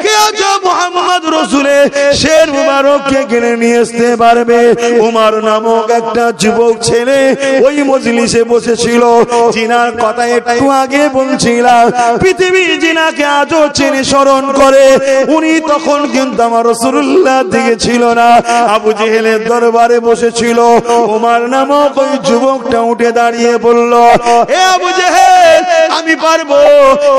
কে আছো মুহাম্মদ রাসূলে শের মুবারককে কিনে নিয়ে আসতে পারবে? উমর নামক একটা যুবক ছেলে ওই মজলিসে বসেছিল, জিনার কথা একটু আগে বলছিলাম, পৃথিবীর জিনাকে আজও চিনে স্মরণ করে। উনি তখন কিন্তু আমার রাসূলুল্লাহ দিকে ছিল না, আবু জেহেলের দরবারে বসেছিল। উমর নামক ওই যুবকটা উঠে দাঁড়িয়ে বলল, এ আবু জেহেল, আমি পারবো,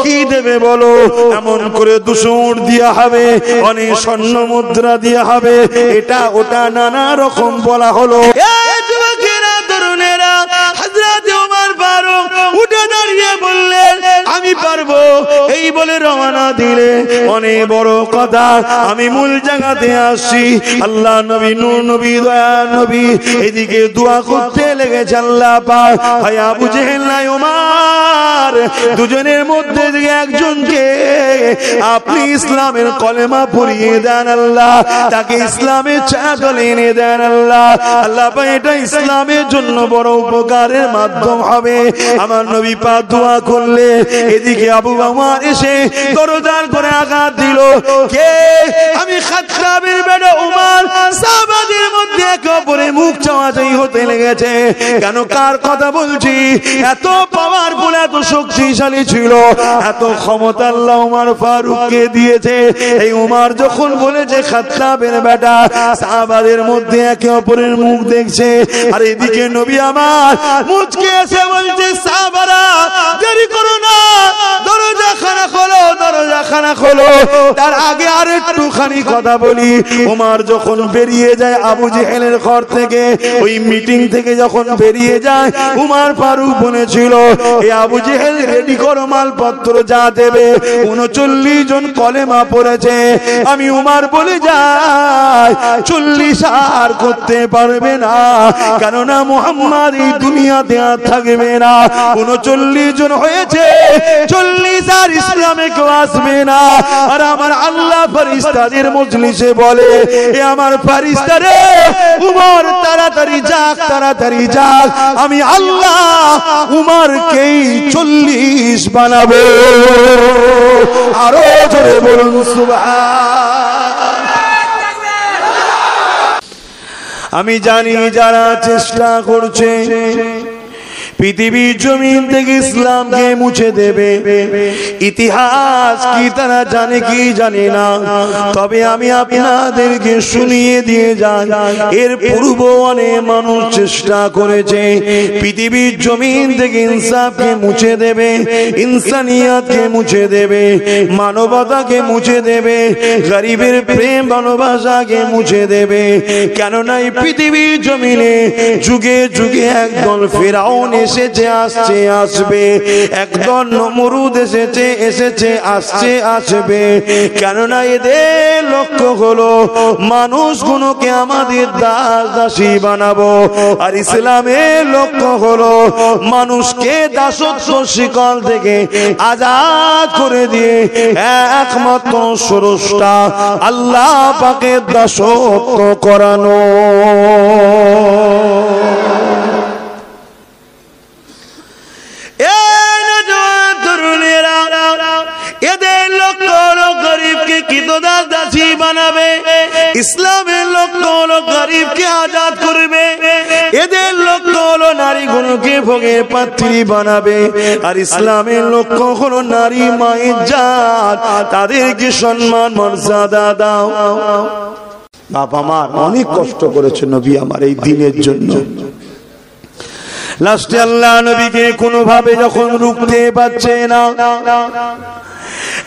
কি দেবে বলো? এমন করে 200 উট দেয়া হবে, অনেক স্বর্ণ মুদ্রা দেয়া হবে, এটা ওটা নানা রকম বলা হলো। এই যুবকেরা, তরুণেরা, হযরত ওমর ফারুক উঠে দাঁড়িয়ে বললেন, আমি পারবো। এই বলে রওনা দিলে। অনেক বড় কথা, আমি মূল জায়গাতে আসছি। আল্লাহ নবী, নূর নবী, দয়া নবী এদিকে দোয়া করতে লেগেছে। আল্লাহ পাক, ভাই আবু জেহেল নাই ওমর, দুজনের মধ্যে থেকে একজনকে আপনি ইসলামের কলেমা পড়িয়ে দেন আল্লাহ, তাকে ইসলামের চাদর এনে দেন আল্লাহ। আল্লাহ পাক, এটা ইসলামের জন্য বড় উপকারের মাধ্যম হবে। আমার নবী পাক দোয়া করলে, এদিকে আবু বকর এসে দরজার করে আঘাত দিল। কে? আমি খাত্তাবের বেটা উমর। সাহাবাদের মধ্যে একে অপরের মুখ চাওয়াচাই হতে লেগেছে। কেন, কার কথা বলছি? এত পাওয়ারফুল, এত শক্তিশালী ছিল, এত ক্ষমতা আল্লাহ উমর ফারুককে দিয়েছে। এই উমর যখন বলেছে খাত্তাবের বেটা, সাহাবাদের মধ্যে একে অপরের মুখ দেখছে। আর এদিকে নবী আমার মুচকে এসে বলছে, সাহাবারা দেরি করো না, দরজা খানা খোলো, দরজা খানা খোলো। তার আগে আর একটুখানি কথা বলি। উমর যখন বেরিয়ে যায় আবু জেহেলের ঘর থেকে, ওই মিটিং থেকে যখন বেরিয়ে যায়, উমর ফারুক বলেছিল, এই আবু জেহেল রেডি করো মালপত্র যা দেবে। 39 জন কলেমা পড়েছে। আমি উমর বলে যাই, 40 আর করতে পারবে না, কেননা মুহাম্মদ এই দুনিয়াতে আর থাকবে না। 39 জন হয়েছে, 40 আর ইসলামে কেউ আসবে না। আর আমার আল্লাহ ফেরেশতাদের মজলিসে বলে, এ আমার ফেরেশতারে, উমর তাড়াতাড়ি যাক, তাড়াতাড়ি যাক, আমি আল্লাহ উমরকেই 40 বানাবো। আরো জোরে বলুন সুবহান। আমি জানি যারা চেষ্টা করছে পৃথিবীর জমিন থেকে ইসলামকে মুছে দেবে, ইতিহাস কি তারা জানে কি জানে না, তবে আমি আপনাদেরকে শুনিয়ে দিয়ে যাই, এর পূর্ব অনেক মানুষ চেষ্টা করেছে পৃথিবীর জমিন থেকে ইনসাফকে মুছে দেবে, ইনসানিয়াতকে মুছে দেবে, মানবতাকে মুছে দেবে, গরিবের প্রেম ভালোবাসাকে মুছে দেবে। কেননা এই পৃথিবীর জমিনে যুগে যুগে একদল ফেরাউন এসেছে, আসছে, আসবে, একদল নমরুদ এসেছে, এসেছে, আসছে, আসবে। কেননা এদের লক্ষ্য হলো মানুষগুলোকে আমাদের দাস দাসী বানাবো, আর ইসলামের লক্ষ্য হলো মানুষকে দাসত্ব শিকল থেকে আজাদ করে দিয়ে একমাত্র স্রষ্টা আল্লাহ পাকের দাসত্ব করানো। এদের লক্ষ্য হলো গরিবকে কৃতদাস দাসী বানাবে, ইসলামের লক্ষ্য হলো গরিবকে আজাদ করবে, এদের লক্ষ্য হলো নারীগুলোকে ভোগের পাত্রী বানাবে, আর ইসলামের লক্ষ্য হলো নারী মায়ের জাত, তাদেরকে সম্মান মর্যাদা দাও। বাবা মা অনেক কষ্ট করেছে নবী আমার এই দিনের জন্য। লাস্টে আল্লাহ নবীকে কোনোভাবে যখন রুখতে পারছে না,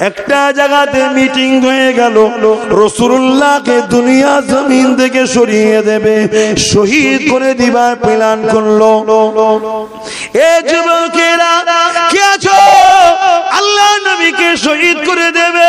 একটা জায়গাতে মিটিং হয়ে গেল, রাসূলুল্লাহকে দুনিয়া জমিন থেকে সরিয়ে দেবে, শহীদ করে দিবার প্ল্যান করলো। এ যুবকেরা কে আছো? আল্লাহ নবীকে শহীদ করে দেবে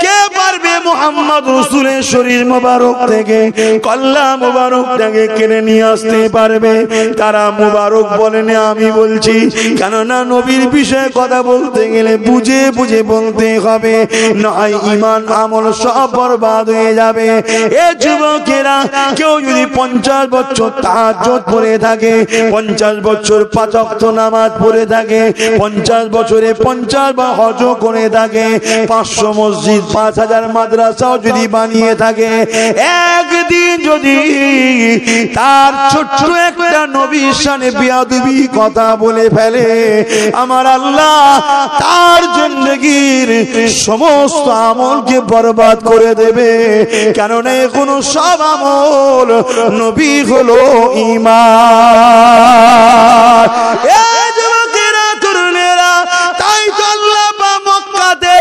কে পারবে? মুহাম্মদ রাসূলের শরীর মোবারক থেকে কল্লা মোবারকটাকে কেড়ে নিয়ে আসতে পারবে? তারা মোবারক বলেন, আমি বলছি, কেননা নবীর বিষয়ে কথা বলতে গেলে বুঝে বুঝে বলতে হবে, নয় ঈমান আমল সব বরবাদ হয়ে যাবে। এ যুবকেরা, কেউ যদি 50 বছর তাহাজ্জুদ পড়ে থাকে, 50 বছর 5 ওয়াক্ত নামাজ পড়ে থাকে, 50 বছরে 50 বার হজ করে থাকে, 500 মসজিদ 5000 হাফেজার মাদ্রাসাও যদি বানিয়ে থাকে, একদিন যদি তার ছোট্ট একটা নবীর শানে বিয়াদবি কথা বলে ফেলে, আমার আল্লাহ তার জিন্দেগীর সমস্ত আমলকে বরবাদ করে দেবে। কেননা কোনো সব আমল নবী হলো ঈমান। এই যুবকেরা, তরুণেরা, তাই তো আল্লাহ মক্কাতে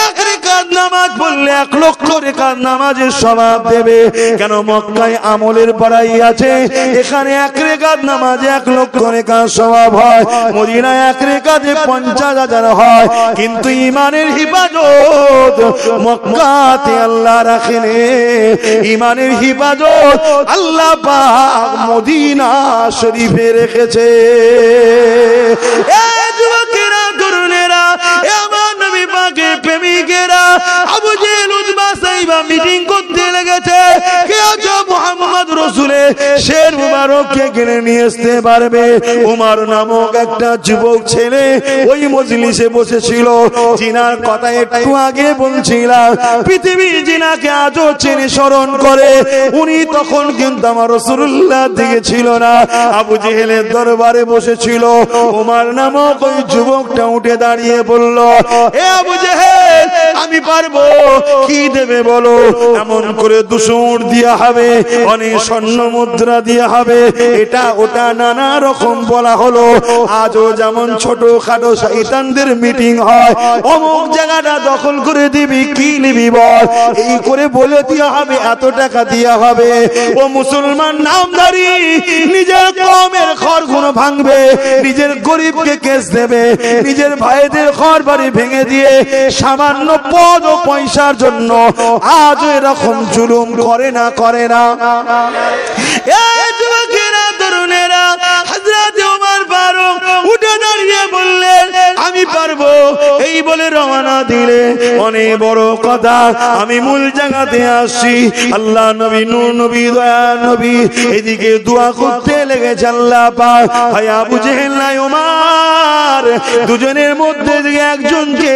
এক রাকাত নামাজ পড়লে 1 লক্ষ রাকাত নামাজের সওয়াব দেবে। কেন? মক্কায় আমলের বড়াই আছে, এখানে 1 রাকাত নামাজে 1 লক্ষ রাকাত সওয়াব হয়, মদিনায় 1 রাকাতে 50,000 হয়। কিন্তু ঈমানের হিফাজত মক্কাতে আল্লাহ রাখেন, ঈমানের হিফাজত আল্লাহ পাক মদিনা শরীফে রেখেছে। এই যুবকেরা, তরুণেরা, আমার নবী পাকের প্রেমিকেরা, আবু জেহেল, উতবা, সাইবা মিটিং করতে লেগেছে। কে আজ মুহাম্মদ রাসূলের শের মুবারককে কিনে নিয়ে আসতে পারবে? উমর নামক একটা যুবক ছেলে ওই মজলিসে বসেছিল। জিনার কথা একটু আগে বলছিলাম, পৃথিবী জিনাকে আজও চেনে স্মরণ করে। উনি তখন কিন্তু আমার রাসূলুল্লাহ দিকে ছিল না, আবু জেহেলের দরবারে বসেছিল। উমর নামক ওই যুবকটা উঠে দাঁড়িয়ে বলল, এ আবু জেহেল, আমি পারবো, কি দেবে বলো? এমন করে 200 উট দেয়া হবে, অনেক স্বর্ণ মুদ্রা দেয়া হবে, এটা ওটা নানা রকম বলা হলো। আজও যেমন ছোটখাটো শয়তানদের মিটিং হয়, অমুক জায়গাটা দখল করে দিবি, কি নিবি বল, এই করে বলে দেওয়া হবে, এত টাকা দেওয়া হবে। ও মুসলমান নামধারী নিজের কওমের ঘরগুলো ভাঙবে, নিজের গরিবকে কেস দেবে, নিজের ভাইদের ঘর বাড়ি ভেঙে দিয়ে সামান্য পদ ও পয়সার জন্য আজ এরকম জুলুম করে না, করে না? এই যুবকেরা, তরুণেরা, হযরত ওমর ফারুক উঠে দাঁড়িয়ে বললেন, আমি পারবো। এই বলে রওনা দিলে। অনেক বড় কথা, আমি মূল জায়গাতে আসছি। আল্লাহ নবী, নূর নবী, দয়া নবী এদিকে দোয়া করতে লেগেছে। আল্লাহ পাক, ভাই আবু জেহেল নাই ওমর, দুজনের মধ্যে থেকে একজনকে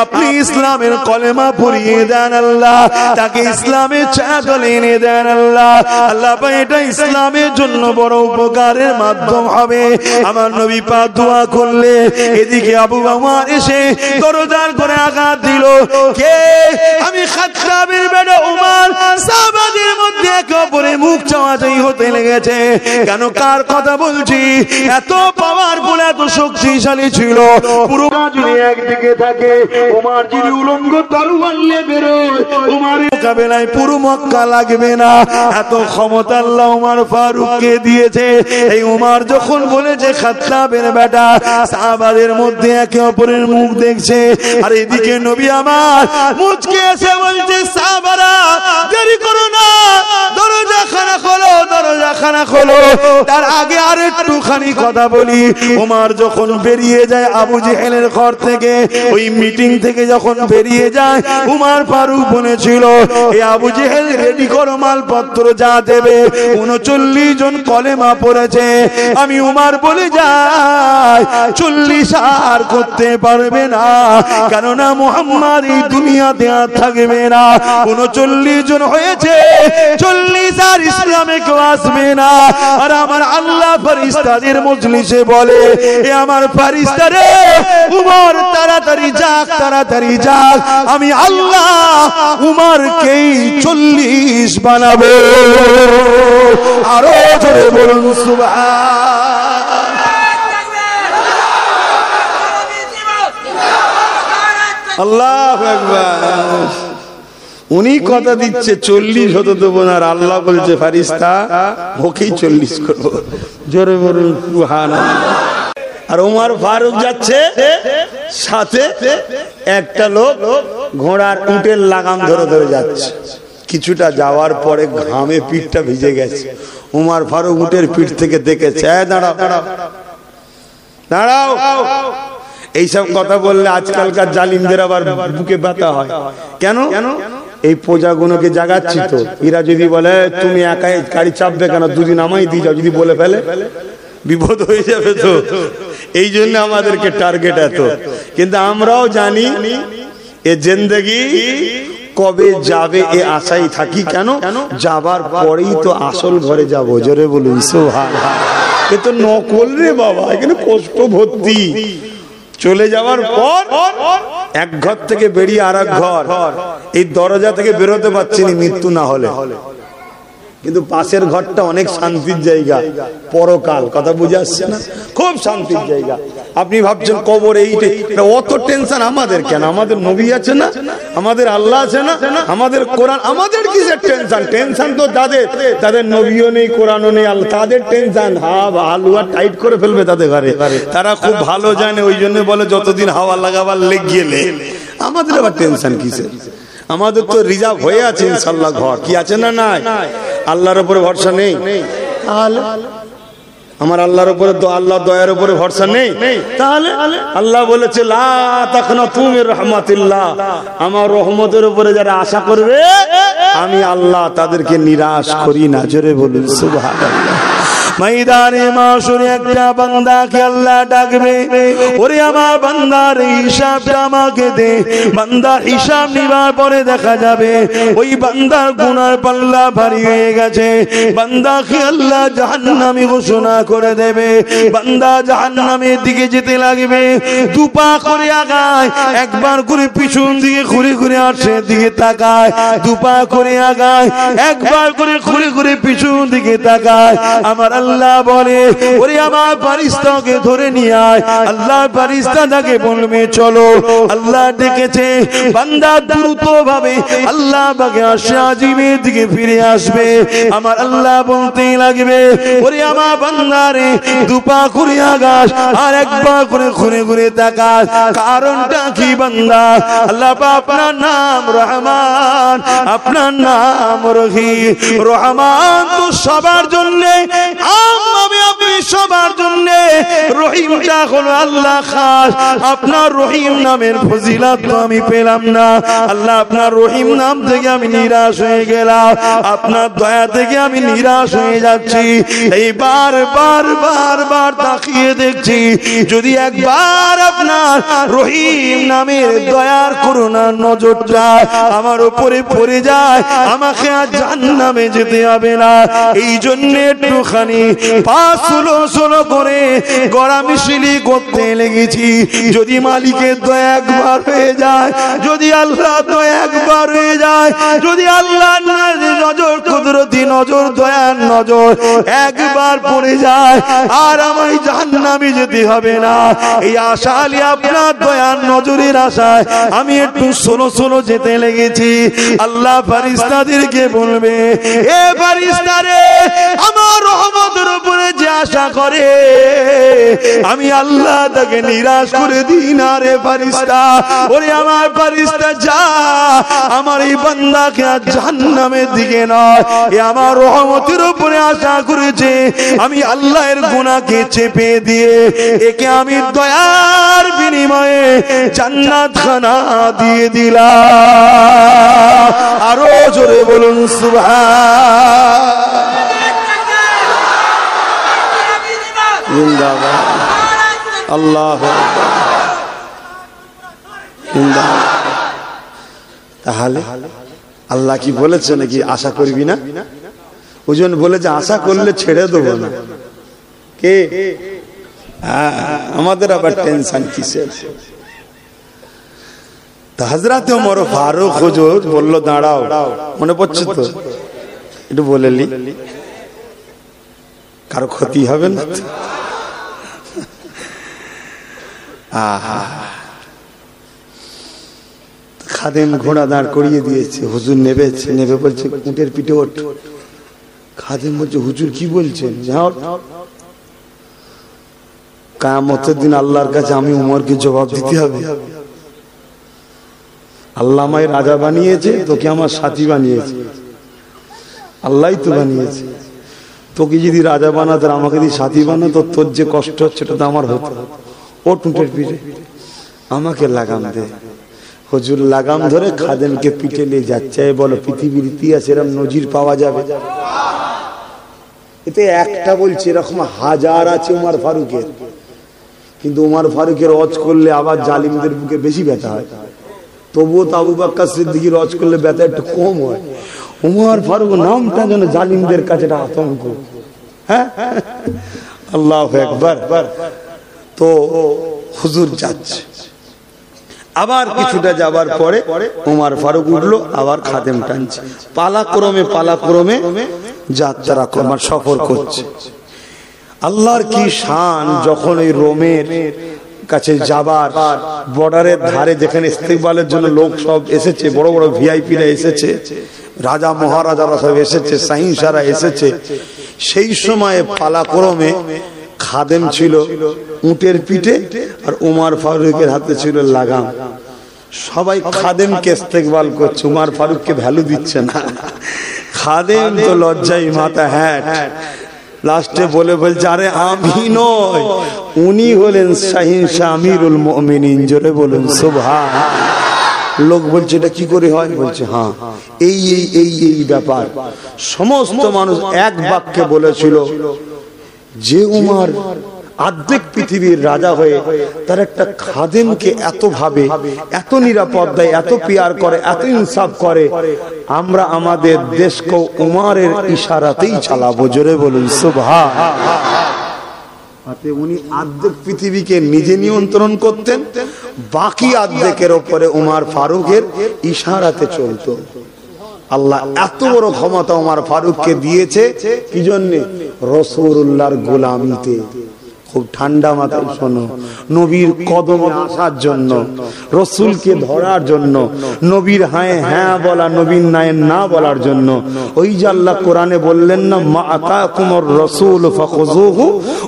আপনি ইসলামের কলেমা পড়িয়ে দেন আল্লাহ, তাকে ইসলামের চাদর এনে দেন আল্লাহ। আল্লাহ পাক, এটা ইসলামের জন্য বড় উপকারের মাধ্যম হবে। আমার নবী পাক দোয়া করলে, এদিকে আবু বকর এসে দরজার করে আঘাত দিল। কে? আমি খাত্তাবের বেটা উমর। সাহাবাদের মধ্যে একে অপরের মুখ চাওয়াচাই হতে লেগেছে। কেন? কার কথা বলছি? এত পাওয়ারফুল, এত শক্তিশালী ছিল। পুরো যদি একদিকে থাকে, উমর যদি উলঙ্গ তরোয়ার নিয়ে বেরোয়, উমরের মোকাবেলায় পুরো মক্কা লাগবে না। এত ক্ষমতা আল্লাহ উমর ফারুককে দিয়েছে। এই উমর যখন বলেছে খাত্তাবের বেটা, সাহাবাদের মধ্যে একে অপরের মুখ দেখছে। আর এদিকে নবী আমার মুচকে এসে বলছে, সাহাবারা দেরি করো না, দরজা খানা খোলো, দরজা খানা খোলো। তার আগে আর একটুখানি কথা বলি। উমর যখন বেরিয়ে যায় আবু জেহেলের ঘর থেকে, ওই মিটিং থেকে যখন বেরিয়ে যায়, উমর ফারুক বলেছিল, এই আবু জেহেল রেডি করো মালপত্র, যা দেবে। 39 জন কলেমা পড়েছে। আমি উমর বলে যাই, 40 আর করতে পারবে না, কেননা মুহাম্মদ এই দুনিয়াতে আর থাকবে না। 39 জন হয়েছে, 40 আর ইসলামে কেউ আসবে না। আর আমার আল্লাহ ফেরেশতাদের মজলিসে বলে, এ আমার ফেরেশতারে, উমর তাড়াতাড়ি যাক, তাড়াতাড়ি যাক, আমি আল্লাহ উমরকেই 40 বানাবো। আরো জোরে বলুন সুবহান। আল্লাহু আকবার। উনি কথা দিচ্ছে 40 হতে দেবো না, আর আল্লাহ বলছে ফেরেশতা ওকেই 40 করবো। জোরে বলুন সুবহানাল্লাহ। আর ওমর ফারুক যাচ্ছে, সাথে একটা লোক ঘোড়ার উটের লাগাম ধরে ধরে যাচ্ছে। কিছুটা যাওয়ার পরে ঘামে পিঠটা ভিজে গেছে। ওমর ফারুক উটের পিঠ থেকে দেখেছে, দাঁড়াও দাঁড়াও। এইসব কথা বললে আজকালকার জালিমদের আবার বুকে ব্যথা হয়। কেন? এই প্রজাগুলোকে জাগাচ্ছি তো, এরা যদি বলে তুমি একাই গাড়ি চাপবে কেন, দুদিন আমায় দিয়ে যাও, যদি বলে ফেলে বিপদ হয়ে যাবে তো। এই জন্য আমাদেরকে টার্গেট এত। কিন্তু আমরাও জানি এ জিন্দেগি কবে যাবে এ আশাই থাকি। কেন? যাবার পরেই তো আসল ঘরে যাবো। জোরে বলুন সুবহানাল্লাহ। এ তো নকল রে বাবা, এখানে কষ্ট ভর্তি। চলে যাওয়ার পর এক ঘর থেকে বেরিয়ে আর এক ঘর, এই দরজা থেকে বেরোতে পারছি না মৃত্যু না হলে। কিন্তু পাশের ঘরটা অনেক শান্তির জায়গা, পরকাল। কথা বুঝে আসছে না? খুব শান্তির জায়গা। আপনি ভাবছেন কবর এইটাই, অত টেনশন আমাদের কেন? আমাদের নবী আছে না, আমাদের আল্লাহ আছে না, আমাদের কোরআন। আমাদের কিসের টেনশন? টেনশন তো তাদের নবীও নেই, কোরআনও নেই, আল্লাহ। তাদের টেনশন হালুয়া টাইট করে ফেলবে তাদের ঘরে। তারা খুব ভালো জানে, ওই জন্য বলে যতদিন হাওয়া লাগাবার লেগ গেলে। আমাদের আবার টেনশন কিসের? আমাদের তো রিজার্ভ হয়ে আছে ইনশাআল্লাহ ঘর। কি আছে না নাই? আল্লাহর উপরে ভরসা নেই? তাহলে আমার আল্লাহর উপরে তো আল্লাহ দয়ার উপরে ভরসা নেই? তাহলে আল্লাহ বলেছে লা তাকনাতু মির রাহমাতিল্লাহ, আমার রহমতের উপরে যারা আশা করবে আমি আল্লাহ তাদেরকে নিরাশ করি না। জোরে বলুন সুবহানাল্লাহ। ময়দানে মাশরে একটা বান্দাকে আল্লাহ ডাকবে, ওরে আমার বান্দার হিসাবটা আমাকে দে। বান্দা হিসাব নিবার পরে দেখা যাবে ওই বান্দার গুনার পাল্লা ভারী হয়ে গেছে। বান্দাকে আল্লাহ জাহান্নামী ঘোষণা করে দেবে। বান্দা জাহান্নামের দিকে যেতে লাগবে, দুপা করে আগায়, একবার করে পিছন দিকে ঘুরে ঘুরে আরশের দিকে তাকায়, দুপা করে আগায়, একবার করে ঘুরে ঘুরে পিছন দিকে তাকায়। আমার আল্লাহ বলে ওরে আমার ফেরেশতাকে ধরে নিয়ে আয়। আল্লাহ ফেরেশতা তাকে বলবে চলো। আল্লাহ ডেকেছে, বান্দা দ্রুত ভাবে আল্লাহ পাকের আরশে আজিমের দিকে ফিরে আসবে। আমার আল্লাহ বলতে লাগবে ওরে আমার বান্দারে দুপা করে আগাস, আর একবার করে ঘুরে ঘুরে তাকাস। কারণটা কি বান্দা? আল্লাহ আপনার নাম রহমান, আপনার নাম রহিম। রহমান তো সবার জন্য, আমি আপনি সবার জন্য। রহিমটা হলো আল্লাহ খাস। আপনার রহিম নামের ফজিলত তো আমি পেলাম না। আল্লাহ আপনার রহিম নাম থেকে আমি নিরাশ হয়ে গেলাম, আপনার দয়া থেকে আমি নিরাশ হয়ে যাচ্ছি। এই বার তাকিয়ে দেখছি, যদি একবার আপনার রহিম নামের দয়ার করুণার নজরটা আমার উপরে পড়ে যায়, আমাকে আর জাহান্নামে যেতে হবে না। এই জন্য একটুখানি পা ষোলো করে গড়া মিশিলি করতে লেগেছি। যদি মালিকের দয়া একবার হয়ে যায়, যদি আল্লাহ দয়া একবার হয়ে যায়, যদি আল্লাহ নজর কুদরতি নজর দয়ার নজর একবার পড়ে যায়, আর আমায় জাহান্নামে যেতে হবে না। এই আশা আলী আপনার দয়ার নজরের আশায় আমি একটু ষোলো যেতে লেগেছি। আল্লাহ ফেরেশতাদেরকে বলবে এ ফেরেশতারে, আমার রহমতের উপরে যে আশা করে আমি আল্লাহ তাকে নিরাশ করে দিই না রে ফেরেশতা। ওরে আমার ফেরেশতা যা, আমার এই বান্দাকে আর জাহান্নামের দিকে নয়, এ আমার রহমতের উপরে আশা করেছে, আমি আল্লাহর গুনাহকে চেপে দিয়ে একে আমি দয়ার বিনিময়ে জান্নাত খানা দিয়ে দিলাম। আরো জোরে বলুন সুবহান। জিন্দাবাদ আল্লাহু আকবার জিন্দাবাদ। তাহলে আল্লাহ কি বলেছে নাকি আশা করবি না? ওজন বলেছে আশা করলে ছেড়ে দেবো না। কে? আমাদের আবার টেনশন কিসের? হযরত ওমর ফারুক হুজুর বলল দাঁড়াও, মনে পড়ছে তো? একটু বলেলি, কারো ক্ষতি হবে না তো? খাদেম ঘোড়া দাঁড় করিয়ে দিয়েছে, হুজুর নেবে বলছে উটের পিঠে ওঠ। খাদেম বলছে হুজুর কি বলছেন? যাও, কিয়ামতের দিন আল্লাহর কাছে আমি উমরকে জবাব দিতে হবে। আল্লাহ আমায় রাজা বানিয়েছে, তোকে আমার সাথী বানিয়েছে। আল্লাহই তো বানিয়েছে। তোকে যদি রাজা বানাতো, আমাকে যদি সাথী বানাতো, তোর যে কষ্ট হচ্ছে সেটা তো আমার হতো। ও টুটের পিঠে আমাকে লাগাম দে। হুজুর লাগাম ধরে খাদেমকে পিঠে নিয়ে যাচ্ছে। বলো পৃথিবীর ইতিহাসে এরকম নজির পাওয়া যাবে? এতে একটা বলছে, এরকম হাজার আছে উমর ফারুকের। কিন্তু উমর ফারুকের ওয়াজ করলে আবার জালিমদের বুকে বেশি ব্যথা হয়। তবুও তো আবু বকর সিদ্দিকী রজ করলে ব্যথা একটু কম হয়। উমর ফারুক নামটা যেন জালিমদের কাছে একটা আতঙ্ক। হ্যাঁ, আল্লাহু আকবার। তো হুজুর যাচ্ছে, আবার কিছুটা যাবার পরে উমর ফারুক উঠলো, আবার খাদেম টানছে, পালাক্রমে যাত্রা আমার সফর করছে। আল্লাহর কি শান, যখন ওই রোমের কাছে যাবার বর্ডারের ধারে যেখানে ইস্তেকবালের জন্য লোক সব এসেছে, বড় বড় ভিআইপিরা এসেছে, রাজা মহারাজারা সব এসেছে, সাহিংসারা এসেছে, সেই সময়ে পালাক্রমে খাদেম ছিল উটের পিঠে আর উমর ফারুকের হাতে ছিল লাগাম। সবাই খাদেমকে ইস্তেকবাল করছে, উমর ফারুককে ভ্যালু দিচ্ছে না। খাদেম তো লজ্জায় মাথা হ্যাট, লাস্টে বলছে আরে আমি নয়, উনি হলেন শাহিনশাহ আমিরুল মুমিনিন। জোরে বলুন সুবহান। লোক বলছে এটা কি করে হয়? বলছে হ্যাঁ, এই ব্যাপার। সমস্ত মানুষ এক বাক্যে বলেছিল যে উমর অর্ধেক পৃথিবীর রাজা হয়ে তার একটা খাদেমকে এত ভাবে, এত নিরাপদ দেয়, এত পিয়ার করে, এত ইনসাফ করে, আমরা আমাদের দেশকে উমরের ইশারাতেই চালাবো। জোরে বলুন সুবহান। উনি অর্ধেক পৃথিবীকে নিজে নিয়ন্ত্রণ করতেন, বাকি অর্ধেকের উপরে উমর ফারুকের ইশারাতে চলতো। আল্লাহ এত বড় ক্ষমতা উমর ফারুককে দিয়েছে কি জন্য? রাসূলুল্লাহর গোলামিতে। খুব ঠান্ডা মাথায় শোনো, নবীর কদমে আসার জন্য, রসুলকে ধরার জন্য, নবীর হায় হ্যাঁ বলা, নবীর নায়ে না বলার জন্য। ওই যে আল্লাহ কোরআনে বললেন না, মা আতাকুমুর রাসূল ফাখুযুহু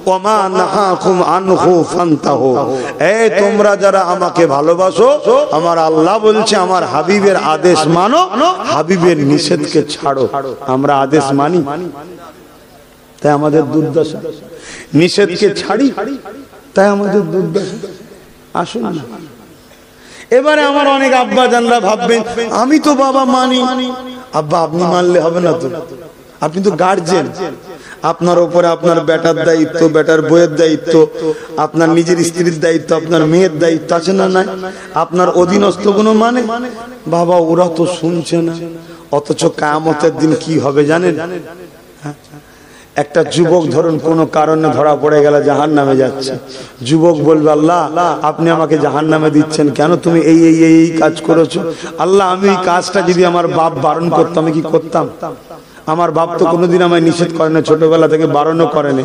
ওয়া মা নাহাকুম আনহু ফান্তাহু। এই তোমরা যারা আমাকে ভালোবাসো, আমার আল্লাহ বলছে আমার হাবিবের আদেশ মানো, হাবিবের নিষেধকে ছাড়ো। আমরা আদেশ মানি, তাই আমাদের দুর্দশা। নিষেধকে ছাড়ি, তাই আমাদের দুর্দশা। আসুন না, এবারে আমার অনেক আব্বা জানরা ভাববেন আমি তো বাবা মানি। আব্বা আপনি মানলে হবে না তো, আপনি তো গার্জেন। আপনার উপরে আপনার বেটার দায়িত্ব, বেটার বইয়ের দায়িত্ব, আপনার নিজের স্ত্রীর দায়িত্ব, আপনার মেয়ের দায়িত্ব আছে না নাই? আপনার অধীনস্থ কোনো মানে বাবা ওরা তো শুনছে না। অথচ কিয়ামতের দিন কি হবে জানেন? একটা যুবক ধরুন কোনো কারণে ধরা পড়ে গেল, জাহান্নামে যাচ্ছে। যুবক বলবে আল্লাহ আপনি আমাকে জাহান্নামে দিচ্ছেন কেন? তুমি এই কাজ করেছো। আল্লাহ আমি এই কাজটা যদি আমার বাপ বারণ করতো আমি কি করতাম? আমার বাপ তো কোনোদিন আমায় নিষেধ করে না, ছোটবেলা থেকে বারণও করেনি।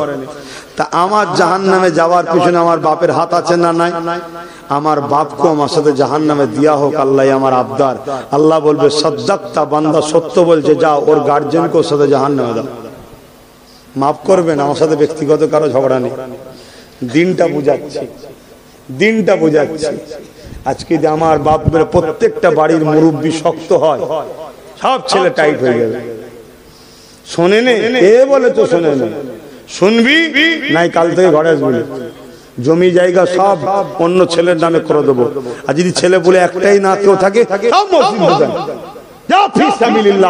তা আমার জাহান্নামে যাওয়ার পিছনে আমার বাপের হাত আছে না নাই? আমার বাপকে আমার সাথে জাহান্নামে দিয়া হোক, আল্লাহ আমার আবদার। আল্লাহ বলবে সাদ্দাক্তা, বান্দা সত্য বলছে, যাও ওর গার্জেনকে ওর সাথে জাহান্নামে দাও। মাফ করবেন, আমার সাথে ব্যক্তিগত কারো ঝগড়া নেই। দিনটা বুঝাচ্ছি। আজকে যে আমার বাপের প্রত্যেকটা বাড়ির মুরব্বী শক্ত হয়, সব ছেলে টাইট হয়ে যাবে। শোনে নে এ বলে তো শোনে না, শুনবি নাই কাল থেকে ঘরে আসবি। জমি জায়গা সব অন্য ছেলের নামে করে দেবো। আর যদি ছেলে বলে একটাই না কেউ থাকে,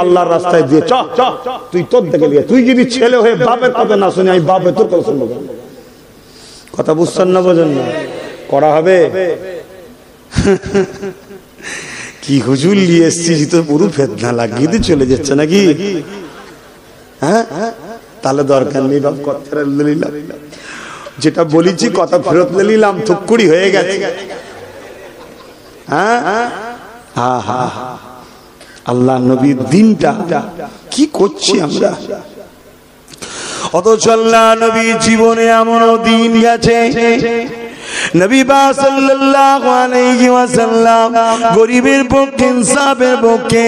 আল্লাহর রাস্তায় দিয়ে তুই তোর দেখে লিয়ে। তুই যদি ছেলে হয়ে বাপের কথা না শুনে, আমি বাপের তোর কথা শুনবো। কথা বুঝছেন না? বোঝেন না? করা হবে কি হুজুর নিয়ে এসছি তো পুরো ফেতনা লাগিয়ে দিয়ে চলে যাচ্ছে নাকি? হ্যাঁ, তাহলে দরকার নেই বাপ, কথা নিলাম, যেটা বলেছি কথা ফেরত নিলাম, থুকুড়ি হয়ে গেছে। হ্যাঁ হ্যাঁ হ্যাঁ, আল্লাহ নবীর দিনটা কি করছি আমরা। অথচ আল্লাহ নবীর জীবনে এমন দিন গেছে, নবী পাক সাল্লাল্লাহু আলাইহি ওয়াসাল্লাম গরিবের পক্ষে, ইনসাফের পক্ষে,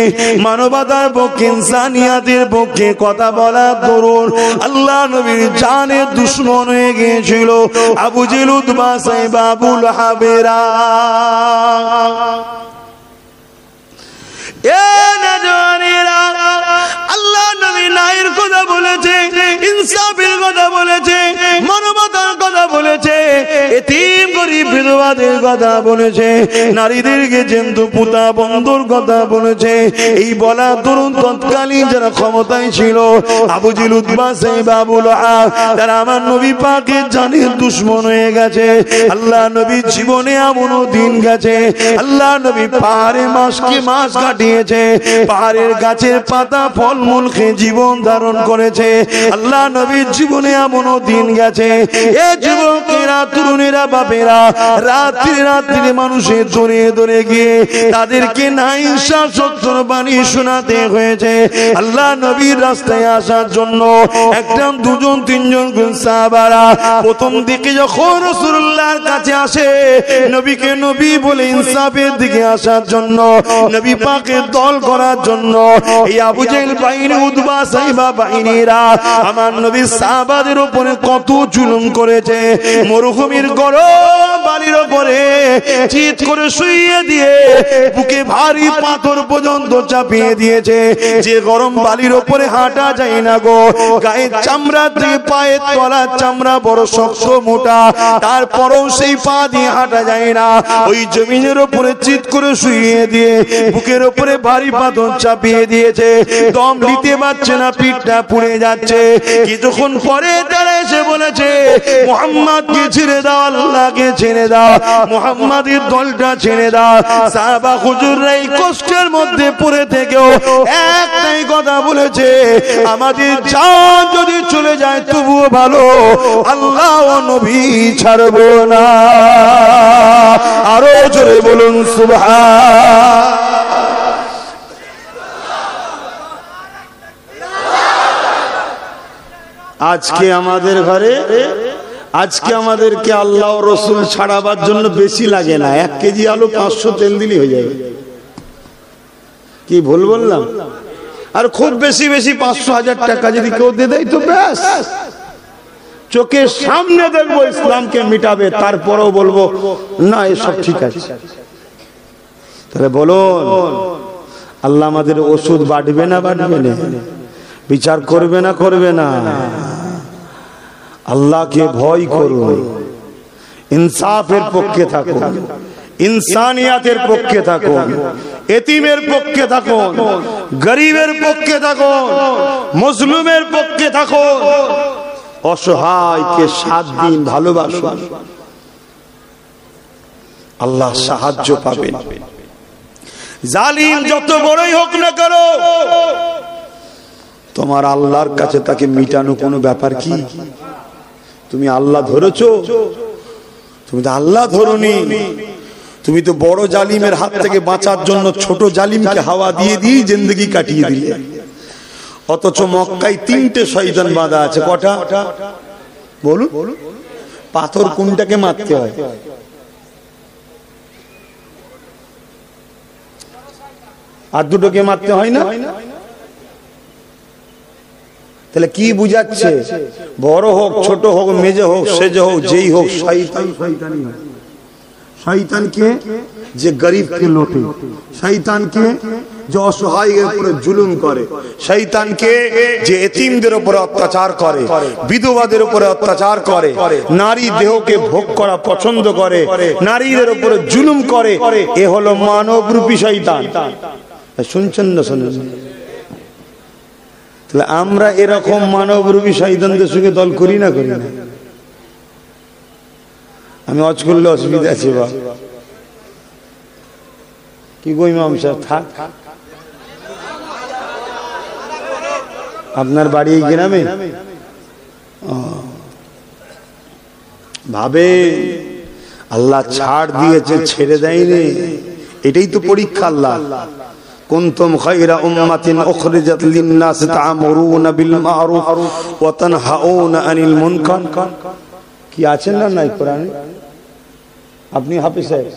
মানবতার পক্ষে, ইনসানিয়াতের পক্ষে কথা বলা দরুন আল্লাহ নবীর জানের দুশমন হয়ে গিয়েছিল আবু জেহেল, উতবা, সাইবা, আবু লাহাবেরা। আল্লাহ নবী ন্যায়ের কথা বলেছে, ইনসাফের কথা বলেছে, মানবতার কথা বলেছে, এতিম গরিব বিধবাদের কথা বলেছে, নারীদেরকে জেন্তু পুতা বন্ধুর কথা বলেছে। এই বলা তরুণ তৎকালীন যারা ক্ষমতায় ছিল, আবু জেহেল, উতবা, সাইবা, আবু লাহাব, তারা আমার নবী পাকের জানের দুশমন হয়ে গেছে। আল্লাহ নবীর জীবনে এমনও দিন গেছে, আল্লাহ নবী পাহাড়ে মাস কাটিয়েছে, পাহাড়ের গাছের পাতা ফলমূল খেয়ে জীবন ধারণ করেছে। আল্লাহ নবীর জীবনে এমনও দিন গেছে, এ যুবকেরা, তরুণেরা, বাপেরা রাত্রি মানুষের দরে গিয়ে তাদেরকে নাইশা সত্যর বাণী শোনাতে হয়েছে। আল্লাহ নবীর রাস্তায় আসার জন্য একদম দুজন তিনজন সাহাবারা প্রথম দিকে যখন রাসূলুল্লাহর কাছে আসে, নবীকে নবী বলে ইনসাফের দিকে আসার জন্য, নবী পাকের দল করার জন্য, এই আবু জেহেল বাহিনী, উতবা, সাইবা বাহিনীরা আমার নবী সাহাবাদের উপরে কত জুলুম করেছে। মরুভূমির গরম বালির উপরে চিৎ করে শুইয়ে দিয়ে বুকে ভারী পাথর পর্যন্ত চাপিয়ে দিয়েছে। যে গরম বালির উপরে হাঁটা যায় না গো, গায়ের চামড়া থেকে পায়ের তলার চামড়া বড় শক্ত মোটা, তারপরেও সেই পা দিয়ে হাঁটা যায় না। ওই জমিনের উপরে চিৎ করে শুইয়ে দিয়ে বুকের উপরে ভারী পাথর চাপিয়ে দিয়েছে। দম নিতে পারছে না, পিঠটা পুড়ে যাচ্ছে। কিছুক্ষণ পরে তারা এসে বলেছে, মুহাম্মদকে ছেড়ে দাও, আল্লাহকে ছেড়ে দাও, মুহাম্মাদের দলটা ছেড়ে দাও। সাহাবা হুজুররা এই কষ্টের মধ্যে পড়ে থেকেও একটাই কথা বলেছে, আমাদের জান যদি চলে যায় তবুও ভালো, আল্লাহ ও নবী ছাড়বো না। আরো জোরে বলুন সুবহান। আজকে আমাদের ঘরে, আজকে আমাদেরকে আল্লাহ ও রসুল ছাড়াবার জন্য বেশি লাগে না, 1 কেজি আলু 500 তেল দিলেই হয়ে যাবে। কি ভুল বললাম? আর খুব বেশি 500-1000 টাকা যদি কেউ দিয়ে দেয় তো ব্যাস, চোখের সামনে দেখবো ইসলামকে মিটাবে, তারপরেও বলবো না এসব ঠিক আছে। তাহলে বলুন, আল্লাহ আমাদের ওষুধ বাড়বে না বাড়বে না, বিচার করবে না করবে না? আল্লাহকে ভয় করুন, ইনসাফের পক্ষে থাকুন, ইনসানিয়াতের পক্ষে থাকুন, এতিমের পক্ষে থাকুন, গরিবের পক্ষে থাকুন, মজলুমের পক্ষে থাকুন, অসহায়কে 7 দিন ভালোবাসুন, আল্লাহ সাহায্য পাবেন। জালিম যত বড়ই হোক না কেন, তোমার আল্লাহর কাছে তাকে মিটানো কোনো ব্যাপার কি? তুমি আল্লাহ ধরেছো? তুমি তো আল্লাহ ধরনি, তুমি তো বড় জালিমের হাত থেকে বাঁচার জন্য ছোট জালিমকে হাওয়া দিয়ে দিয়ে জিন্দেগি কাটিয়ে দিলে। অথচ মক্কায় 3টে শয়তান বাঁধা আছে। কটা বলুন? পাথর কোনটাকে মারতে হয়? আর দুটোকে মারতে হয় না? তাহলে কি বুঝাচ্ছে? বড় হোক, ছোট হোক, মেজে হোক, সেজে হোক, যেই হোক, শয়তান শয়তানই হয়। শয়তানকে যে গরিবকে লোটে, শয়তানকে যে অসহায়ের উপরে জুলুম করে, শয়তানকে যে এতিমদের উপরে অত্যাচার করে, বিধবাদের উপরে অত্যাচার করে, নারী দেহকে ভোগ করা পছন্দ করে, নারীদের উপরে জুলুম করে, এ হলো মানবরূপী শয়তান। শুনছেন না? শুনুন। তাহলে আমরা এরকম মানবরূপী শয়তানদের সঙ্গে দল করি না করি না? আমি অজ করলে অসুবিধা আছে বা কি গো ইমাম সাহেব? থাক, আপনার বাড়ি এই গ্রামে? ভাবে আল্লাহ ছাড় দিয়েছে, ছেড়ে দেয়নি, এটাই তো পরীক্ষা। আল্লাহ কুনতুম খায়রা উম্মাতিন উখরিজাত লিন-নাস তা'মুরুনা বিল মা'রুফ ওয়া তানহাউনা আনিল মুনকার। কি আছেন না নাই কোরআনে? আপনি হাফেজ সাহেব,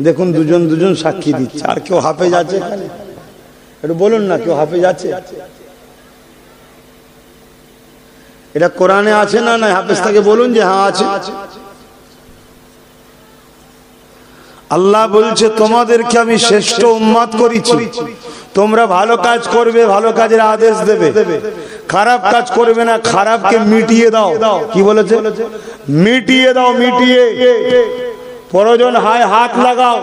দেখুন দুজন সাক্ষী দিচ্ছে। আর কেউ হাফেজ আছে এখানে? একটু বলুন না, কেউ হাফেজ আছে? এটা কোরআনে আছে না নাই? হাফেজ থেকে বলুন যে হ্যাঁ আছে। আল্লাহ বলছে তোমাদেরকে আমি শ্রেষ্ঠ উম্মত করেছি, তোমরা ভালো কাজ করবে, ভালো কাজের আদেশ দেবে, খারাপ কাজ করবে না, খারাপকে মিটিয়ে দাও। কি বলেছে? মিটিয়ে দাও, মিটিয়ে। প্রয়োজন হয় হাত লাগাও,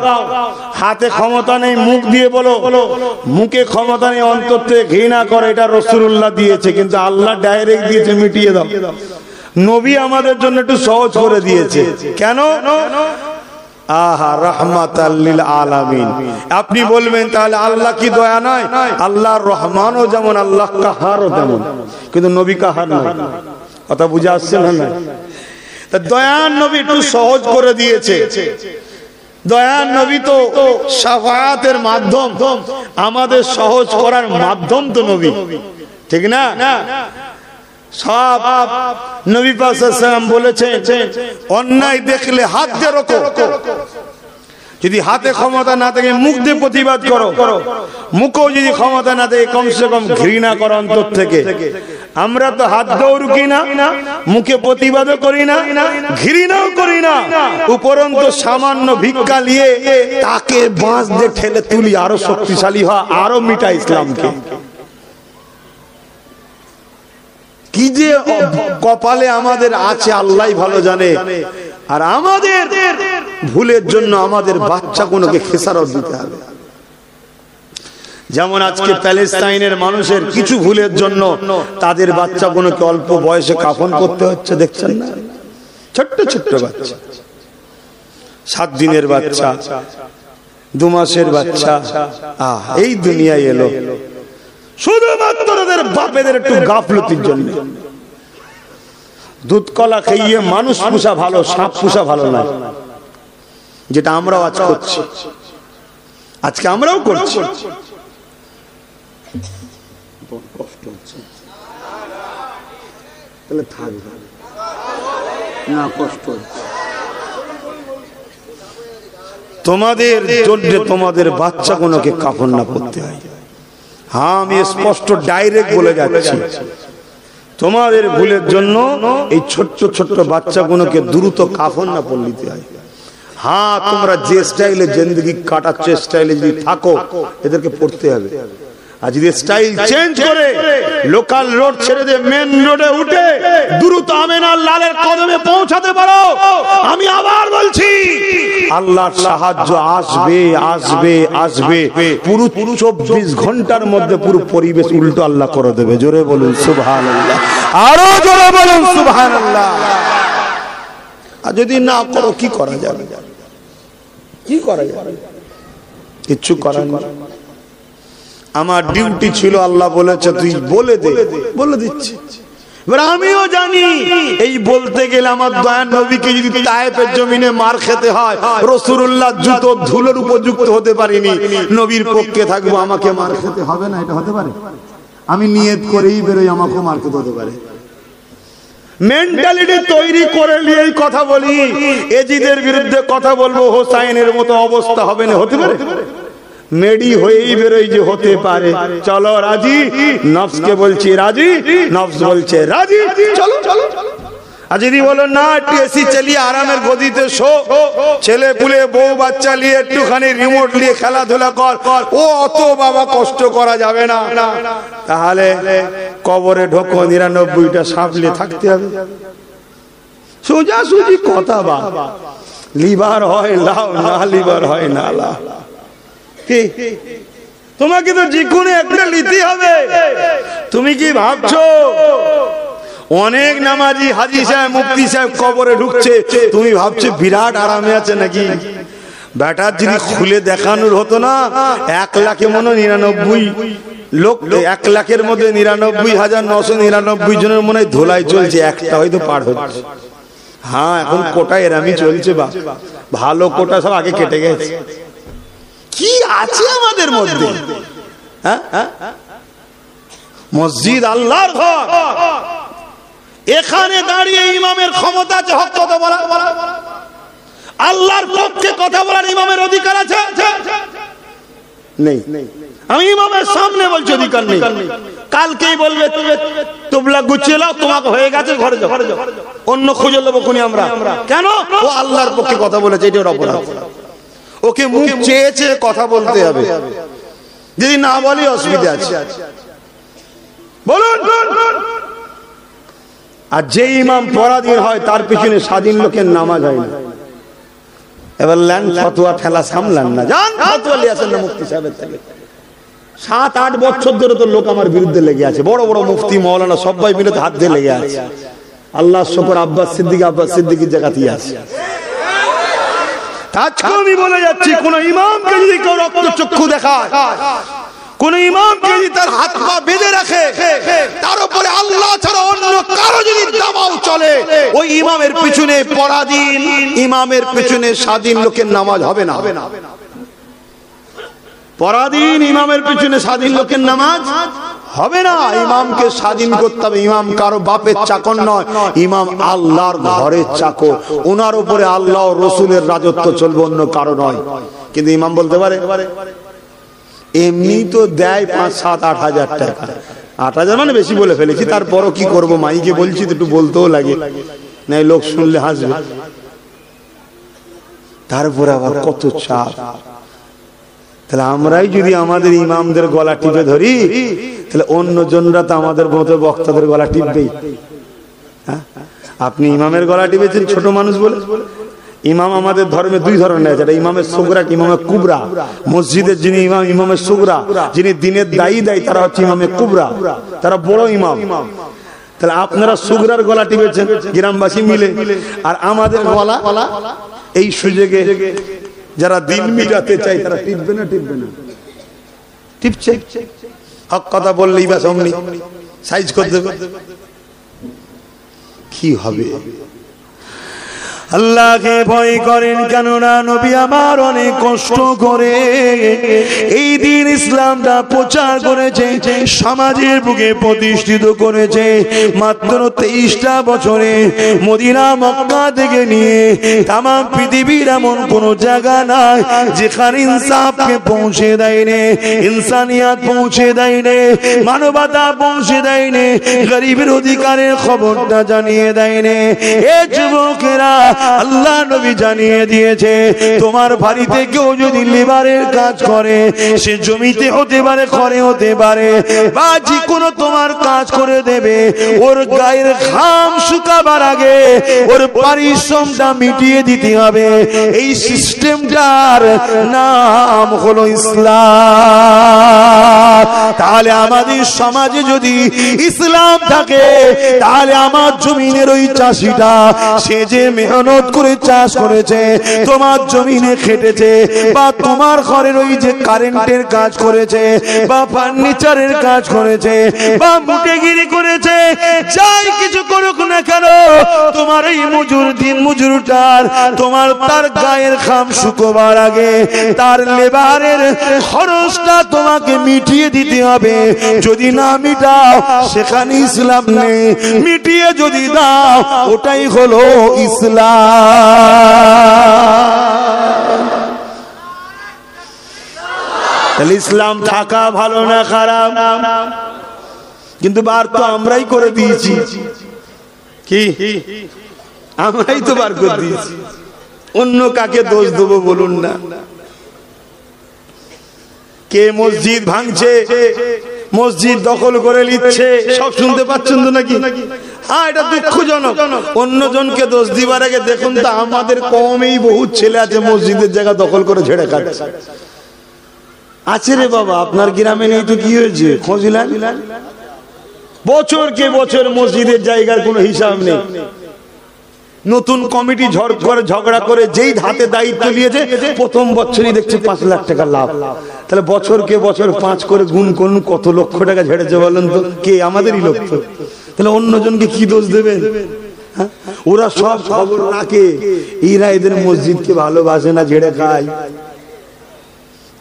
হাতে ক্ষমতা নেই মুখ দিয়ে বলো, মুখে ক্ষমতা নেই অন্তর থেকে ঘৃণা করে, এটা রাসূলুল্লাহ দিয়েছে, কিন্তু আল্লাহ ডাইরেক্ট দিয়েছে মিটিয়ে দাও। নবী আমাদের জন্য একটু সহজ করে দিয়েছে, কেন? আহা রাহমাতাল লিল আলামিন। আপনি বলবেন তাহলে আল্লাহ কি দয়া নয়? আল্লাহ রহমানও যেমন, আল্লাহ কাহারও তেমন, কিন্তু নবী কাহার নয়। কথা বুঝে আসছে না? তা দয়ার নবী একটু সহজ করে দিয়েছে। দয়ার নবী তো শাফায়াতের মাধ্যম, আমাদের সহজ করার মাধ্যম তো নবী, ঠিক না? সব নবী পাক সাল্লাল্লাহু আলাইহি ওয়াসাল্লাম বলেছেন, অন্যায় দেখলে হাত দিয়ে রোকো, যদি হাতে ক্ষমতা না থাকে মুখ দিয়ে প্রতিবাদ করো, মুখও যদি ক্ষমতা না থাকে কমসে কম ঘৃণা করো অন্তর থেকে। আমরা তো হাত দিয়েও রুকি না, মুখে প্রতিবাদও করি না, ঘৃণাও করি না, উপরন্তু সামান্য ভিক্ষা নিয়ে তাকে বাঁশ দিয়ে ঠেলে তুলি, আরো শক্তিশালী হয়, আরো মিটা ইসলামকে। কি যে কপালে আমাদের আছে আল্লাহই ভালো জানে। আর আমাদের ভুলের জন্য আমাদের বাচ্চাগুলোকে খেসারত দিতে হবে। যেমন আজকে প্যালেস্তাইনের মানুষের কিছু ভুলের জন্য তাদের বাচ্চাগুলোকে অল্প বয়সে কাফন করতে হচ্ছে, দেখছেন না? ছোট্ট ছোট্ট বাচ্চা, 7 দিনের বাচ্চা, 2 মাসের বাচ্চা, এই দুনিয়ায় এলো শুধুমাত্র তাদের বাপেদের একটু গাফলতির জন্য। দুধ কলা খাইয়ে মানুষ পোষা ভালো, সাপ পোষা ভালো না, যেটা আমরাও আজ করছি, আজকে আমরাও করছি। কষ্ট হচ্ছে তাহলে থাকবে না, কষ্ট হচ্ছে তোমাদের জন্য, তোমাদের বাচ্চাগুলোকে কাফন না করতে হয়। হ্যাঁ, আমি স্পষ্ট ডাইরেক্ট বলে যাচ্ছি, তোমাদের ভুলের জন্য এই ছোট্ট ছোট্ট বাচ্চাগুলোকে দ্রুত কাফন না পরে নিতে হয়। হ্যাঁ, তোমরা যে স্টাইলে জিন্দেগি কাটাচ্ছ, স্টাইলে যদি থাকো, এদেরকে পড়তে হবে। আর যদি স্টাইল চেঞ্জ করে লোকাল রোড ছেড়ে দিয়ে মেন রোডে উঠে দ্রুত আমিনার লালের কদমে পৌঁছাতে পারো, আমি আবার বলছি আল্লাহর সাহায্য আসবে আসবে আসবে। পুরো 24 ঘন্টার মধ্যে পুরো পরিবেশ উল্টো আল্লাহ করে দেবে। জোরে বলুন সুবহানাল্লাহ, আরো জোরে বলুন সুবহানাল্লাহ। আর যদি না করো কি করা যাবে? কি করা যাবে? কিচ্ছু করার নেই। আমার ডিউটি ছিল, আল্লাহ বলেছে তুই বলে দে, বলে দিচ্ছি। এবার আমিও জানি এই বলতে গেলে আমার দয়ার নবীকে যদি তায়েফের জমিনে মার খেতে হয়, রাসূলুল্লাহ জুতো ধুলোর উপযুক্ত হতে পারিনি, নবীর পক্ষে থাকবো, আমাকে মার খেতে হবে না, এটা হতে পারে? আমি নিয়ত করেই বেরোই, আমাকে মার খেতে হতে পারে। মেন্টালিটি তৈরি করে নিয়ে এই কথা বলি, এজিদের বিরুদ্ধে কথা বলবো, হোসাইনের মতো অবস্থা হবে না, হতে পারে? মেডি হয়েই বেরোই যে হতে পারে। চলো রাজি, নফসকে বলছি রাজি, নফস বলছে রাজি, চলো চলো। আর যদি বলো না একটু এসি চালিয়ে আরামের গদিতে শো, ছেলে পুলে বউ বাচ্চা নিয়ে একটুখানি রিমোট নিয়ে খেলাধুলা কর, ও অত বাবা কষ্ট করা যাবে না, তাহলে কবরে ঢোকো, 99টা সাপ নিয়ে থাকতে হবে। সোজা সুজি কথা, বাবা লিভার হয় লাও, না লিভার হয় না লাও। তোমাকে তো যে কোনো একটা নিতে হবে। তুমি কি ভাবছো অনেক নামাজি হাজী সাহেব মুফতি সাহেব কবরে ঢুকছে, তুমি ভাবছো বিরাট আরামে আছে নাকি? ব্যাটার যদি খুলে দেখানোর হতো না, 1,99,000 লোক, 1 লাখের মধ্যে 99,999 জনের মনে হয় ধোলাই চলছে, একটা হয়তো পার হচ্ছে। হ্যাঁ, এখন কোটা এরামই চলছে, বা ভালো কোটা সব আগে কেটে গেছে। কি আছে আমাদের মধ্যে? মসজিদ আল্লাহর ঘর, এখানে দাঁড়িয়ে ইমামের ক্ষমতা আছে হক কথা বলা, আল্লাহর পক্ষে কথা বলার ইমামের অধিকার আছে? নেই। আমি ইমামের সামনে বলছি অধিকার নেই। কালকেই বলবে তোমরা গুছিয়ে নাও, তোমাকে হয়ে গেছে, ঘরে যাও, অন্য খুঁজে নেবো কোনি আমরা। কেন? ও আল্লাহর পক্ষে কথা বলেছে, এটা ওর অপরাধ। ওকে মুখ চেয়ে চেয়ে কথা বলতে হবে, যদি না বলি অসুবিধা আছে, বলুন। আর যে ইমাম পরাধীন হয় তার পিছনে স্বাধীন লোকের নামাজ হয় না। এবার ল্যান্ড ফতোয়া ঠেলা সামলান না, যান ফতোয়া নিয়ে আসেন না মুফতি সাহেবের থেকে। 7-8 বছর ধরে তো লোক আমার বিরুদ্ধে লেগে আছে, বড় বড় মুফতি মৌলানা সবাই মিলে হাত দিয়ে লেগে আছে। আল্লাহ শুকর আব্বাস সিদ্দিকীর জায়গাতেই আছে। আজকে আমি বলে যাচ্ছি, কোন ইমামকে যদি কেউ রক্তচক্ষু দেখায়, কোন ইমামকে যদি তার হাত পা বেঁধে রাখে, তার উপরে আল্লাহ ছাড়া অন্য কারো যদি দাবাও চলে, ওই ইমামের পিছনে পরাধীন, ইমামের পিছনে স্বাধীন লোকের নামাজ হবে না। পরাধীন ইমামের পিছনে স্বাধীন লোকের নামাজ হবে না। ইমামকে স্বাধীন করতে হবে। ইমাম কারো বাপের চাকর নয়, ইমাম আল্লাহর ঘরের চাকর। ওনার উপরে আল্লাহ ও রসুলের রাজত্ব চলবে, অন্য কারো নয়। কিন্তু ইমাম বলতে পারে, এমনি তো দেয় 5-7-8 হাজার টাকা। 8 হাজার মানে বেশি বলে ফেলেছি, তারপরও কি করব, মাইকে বলছি তো একটু বলতেও লাগে, না লোক শুনলে হাসবে। তারপরে আবার কত চাপ। তাহলে আমরাই যদি আমাদের ইমামদের গলা টিপে ধরি, তাহলে অন্য জনরা তো আমাদের মতো বক্তাদের গলা টিপবেই। আপনি ইমামের গলা টিপেছেন ছোট মানুষ বলে। ইমাম আমাদের ধর্মে 2 ধরনের আছে, ইমামের সুগরা, ইমামের কুবরা। মসজিদের যিনি ইমাম, ইমামের সুগরা, যিনি দিনের দায়ী তারা হচ্ছে ইমামের কুবরা, তারা বড় ইমাম। তাহলে আপনারা সুগরার গলা টিপেছেন গ্রামবাসী মিলে, আর আমাদের গলা এই সুযোগে যারা দিন মিটাতে চাই তারা টিপবে না টিপছে। হক কথা বললেই বা অমনি সাইজ করে দেবে। কি হবে? আল্লাহকে ভয় করেন, কেননা নবী আমার অনেক কষ্ট করে এই দিন ইসলামটা প্রচার করেছে, সমাজের বুকে প্রতিষ্ঠিত করেছে। মাত্র 23টা বছরে মদিনা মক্কা থেকে নিয়ে তাম পৃথিবীর এমন কোন জায়গা নাই যেখানে ইনসাফকে পৌঁছে দেয়নি, ইনসানিয়াত পৌঁছে দেয়নি, মানবতা পৌঁছে দেয়নি, গরিবের অধিকারের খবরটা জানিয়ে দেয়নি। এ যুবকেরা, আল্লাহ নবী জানিয়ে দিয়েছে, তোমার বাড়িতে কেউ যদি লেবারের কাজ করে, সে জমিতে হতে পারে, ঘরে হতে পারে, বা যে কোনো তোমার কাজ করে দেবে, ওর গায়ের ঘাম শুকাবার আগে ওর পরিশ্রমটা মিটিয়ে দিতে হবে। এই সিস্টেমটার নাম হলো ইসলাম। তাহলে আমাদের সমাজে যদি ইসলাম থাকে, তাহলে আমার জমিনের ওই চাষিটা, সে যে মেহনত করে চাষ করেছে, তোমার জমিনে খেটেছে, বা তোমার ঘরের ওই যে কারেন্টের কাজ করেছে, বা ফার্নিচারের কাজ করেছে, বা মুটেগিরি করেছে, যাই কিছু করুক না কেন, তোমার এই মজুর দিন মজুরটার তোমার তার গায়ের ঘাম শুকোবার আগে তার লেবারের খরচটা তোমাকে মিটিয়ে দিতে হবে। যদি না মিটাও, সেখানে ইসলাম নেই। মিটিয়ে যদি দাও, ওটাই হলো ইসলাম। তাহলে ইসলাম থাকা ভালো না খারাপ? কিন্তু বার তো আমরাই করে দিয়েছি। কি আমরাই তো বার করে দিয়েছি, অন্য কাকে দোষ দেবো বলুন না? কে মসজিদ ভাঙছে, মসজিদ দখল করে নিচ্ছে, সব শুনতে পাচ্ছেন তো নাকি? হ্যাঁ, এটা দুঃখজনক। অন্যজনকে দোষ দিবার আগে দেখুন তো আমাদের কমেই বহু ছেলে আছে মসজিদের জায়গা দখল করে ঝেড়ে খাচ্ছে। আছে রে বাবা, আপনার গ্রামে নেই তো কি হয়েছে? খোঁজলেন? বছরকে বছর মসজিদের জায়গার কোনো হিসাব নেই। নতুন কমিটি ঝগড়া করে যেই হাতে দায়িত্ব নিয়েছে, প্রথম বছরই দেখছে 5 লাখ টাকা লাভ। তাহলে বছরকে বছর 5 করে গুণ করুন, কত লক্ষ টাকা ঝেড়েছে বলেন তো? কে? আমাদেরই লোক তো। তাহলে অন্যজনকে কি দোষ দেবেন? ওরা সব খবর রাখে, এরা এদের মসজিদকে ভালোবাসে না, ঝেড়ে খায়,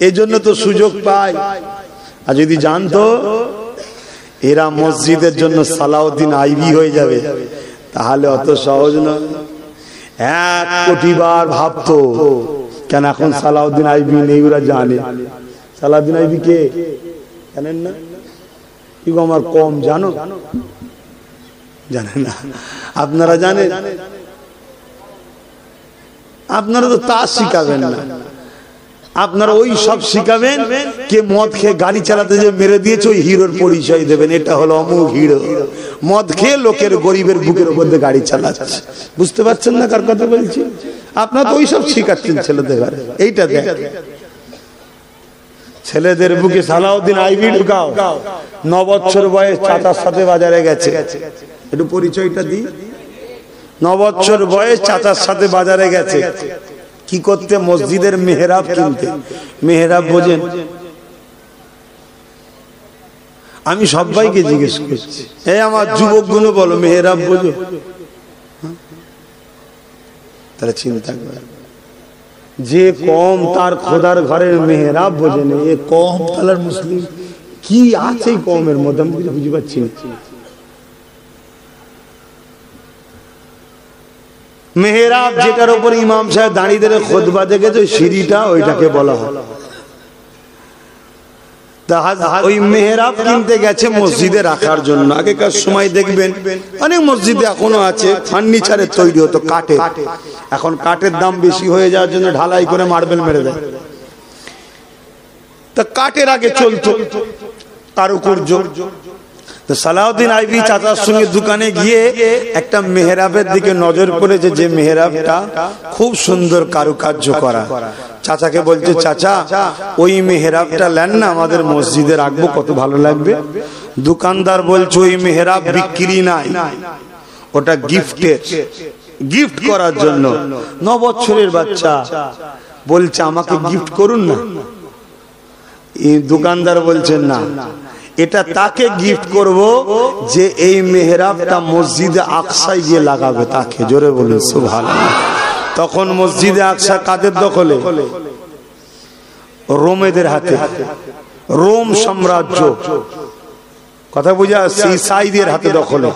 এজন্য তো সুযোগ পায়। আর যদি জানতো এরা মসজিদের জন্য সালাউদ্দিন আইবি হয়ে যাবে, তাহলে অত সহজ নয়। 1 কোটি বার ভাবতো। কেন এখন সালাউদ্দিন আইবি নেই? ওরা জানে সালাউদ্দিন আইবি কে, জানেন না? কি গো, আমার কম জানো? জানেন না? আপনারা জানেন? আপনারা তো তা শিখাবেন না, আপনারা ওই সব শিখাবেন। কে মদ খেয়ে গাড়ি চালাতে যে মেরে দিয়েছে, ওই হিরোর পরিচয় দেবেন, এটা হলো অমুক হিরো। মদ খেয়ে লোকের গরিবের বুকের উপর দিয়ে গাড়ি চালাচ্ছে। বুঝতে পারছেন না কার কথা বলছি? আপনার তো ওইসব শিখাচ্ছেন ছেলেদের ঘরে। এইটা দেখ, ছেলেদের বুকে সালাউদ্দিন আইবি ঢুকাও। 9 বছর বয়স, চাচার সাথে বাজারে গেছে। একটু পরিচয়টা দিই। 9 বছর বয়স, চাচার সাথে বাজারে গেছে। কি করতে? মসজিদের মেহরাব কিনতে। মেহরাব বোঝেন? আমি সবাইকে জিজ্ঞেস করছি, এই আমার যুবক গুলো বলো, মেহরাব বোঝো? তারা চিন্তা করে, যে কম তার খোদার ঘরের মেহরাব বোঝে না, এ কম তালার মুসলিম কি আছে কমের মধ্যে? আমি কিছু বুঝতে পারছি না। মেহরাব যেটার উপর ইমাম সাহেব দাঁড়িয়ে দাঁড়িয়ে খুতবা দেখেছে, সিঁড়িটা ওইটাকে বলা হয়। ওই মেহরাব কিনতে গেছে মসজিদে রাখার জন্য। আগেকার সময় দেখবেন অনেক মসজিদে এখনো আছে, ফার্নিচারের তৈরি হতো কাঠে। এখন কাঠের দাম বেশি হয়ে যাওয়ার জন্য ঢালাই করে মার্বেল মেরে দেয়। তা কাঠের আগে চলতো কারুকার্য। তো সালাউদ্দিন আইবি চাচার সঙ্গে দোকানে গিয়ে একটা মেহরাবের দিকে নজর করেছে, যে মেহরাবটা খুব সুন্দর কারুকার্য করা। চাচাকে বলছে, চাচা ওই মেহরাবটা নেন না, আমাদের মসজিদে রাখবো, কত ভালো লাগবে। দোকানদার বলছে, ওই মেহরাব বিক্রি নাই, ওটা গিফটের, গিফট করার জন্য। 9 বছরের বাচ্চা বলছে, আমাকে গিফট করুন না। এই দোকানদার বলছেন, না, এটা তাকে গিফট করব যে এই মেহরাবটা মসজিদে আকসায় গিয়ে লাগাবে তাকে। জোরে বলুন সুবহানাল্লাহ। তখন মসজিদে আকসা কাদের দখলে? রোমেদের হাতে। রোম সাম্রাজ্য, কথা বুঝা, ইসাইদের হাতে দখলে।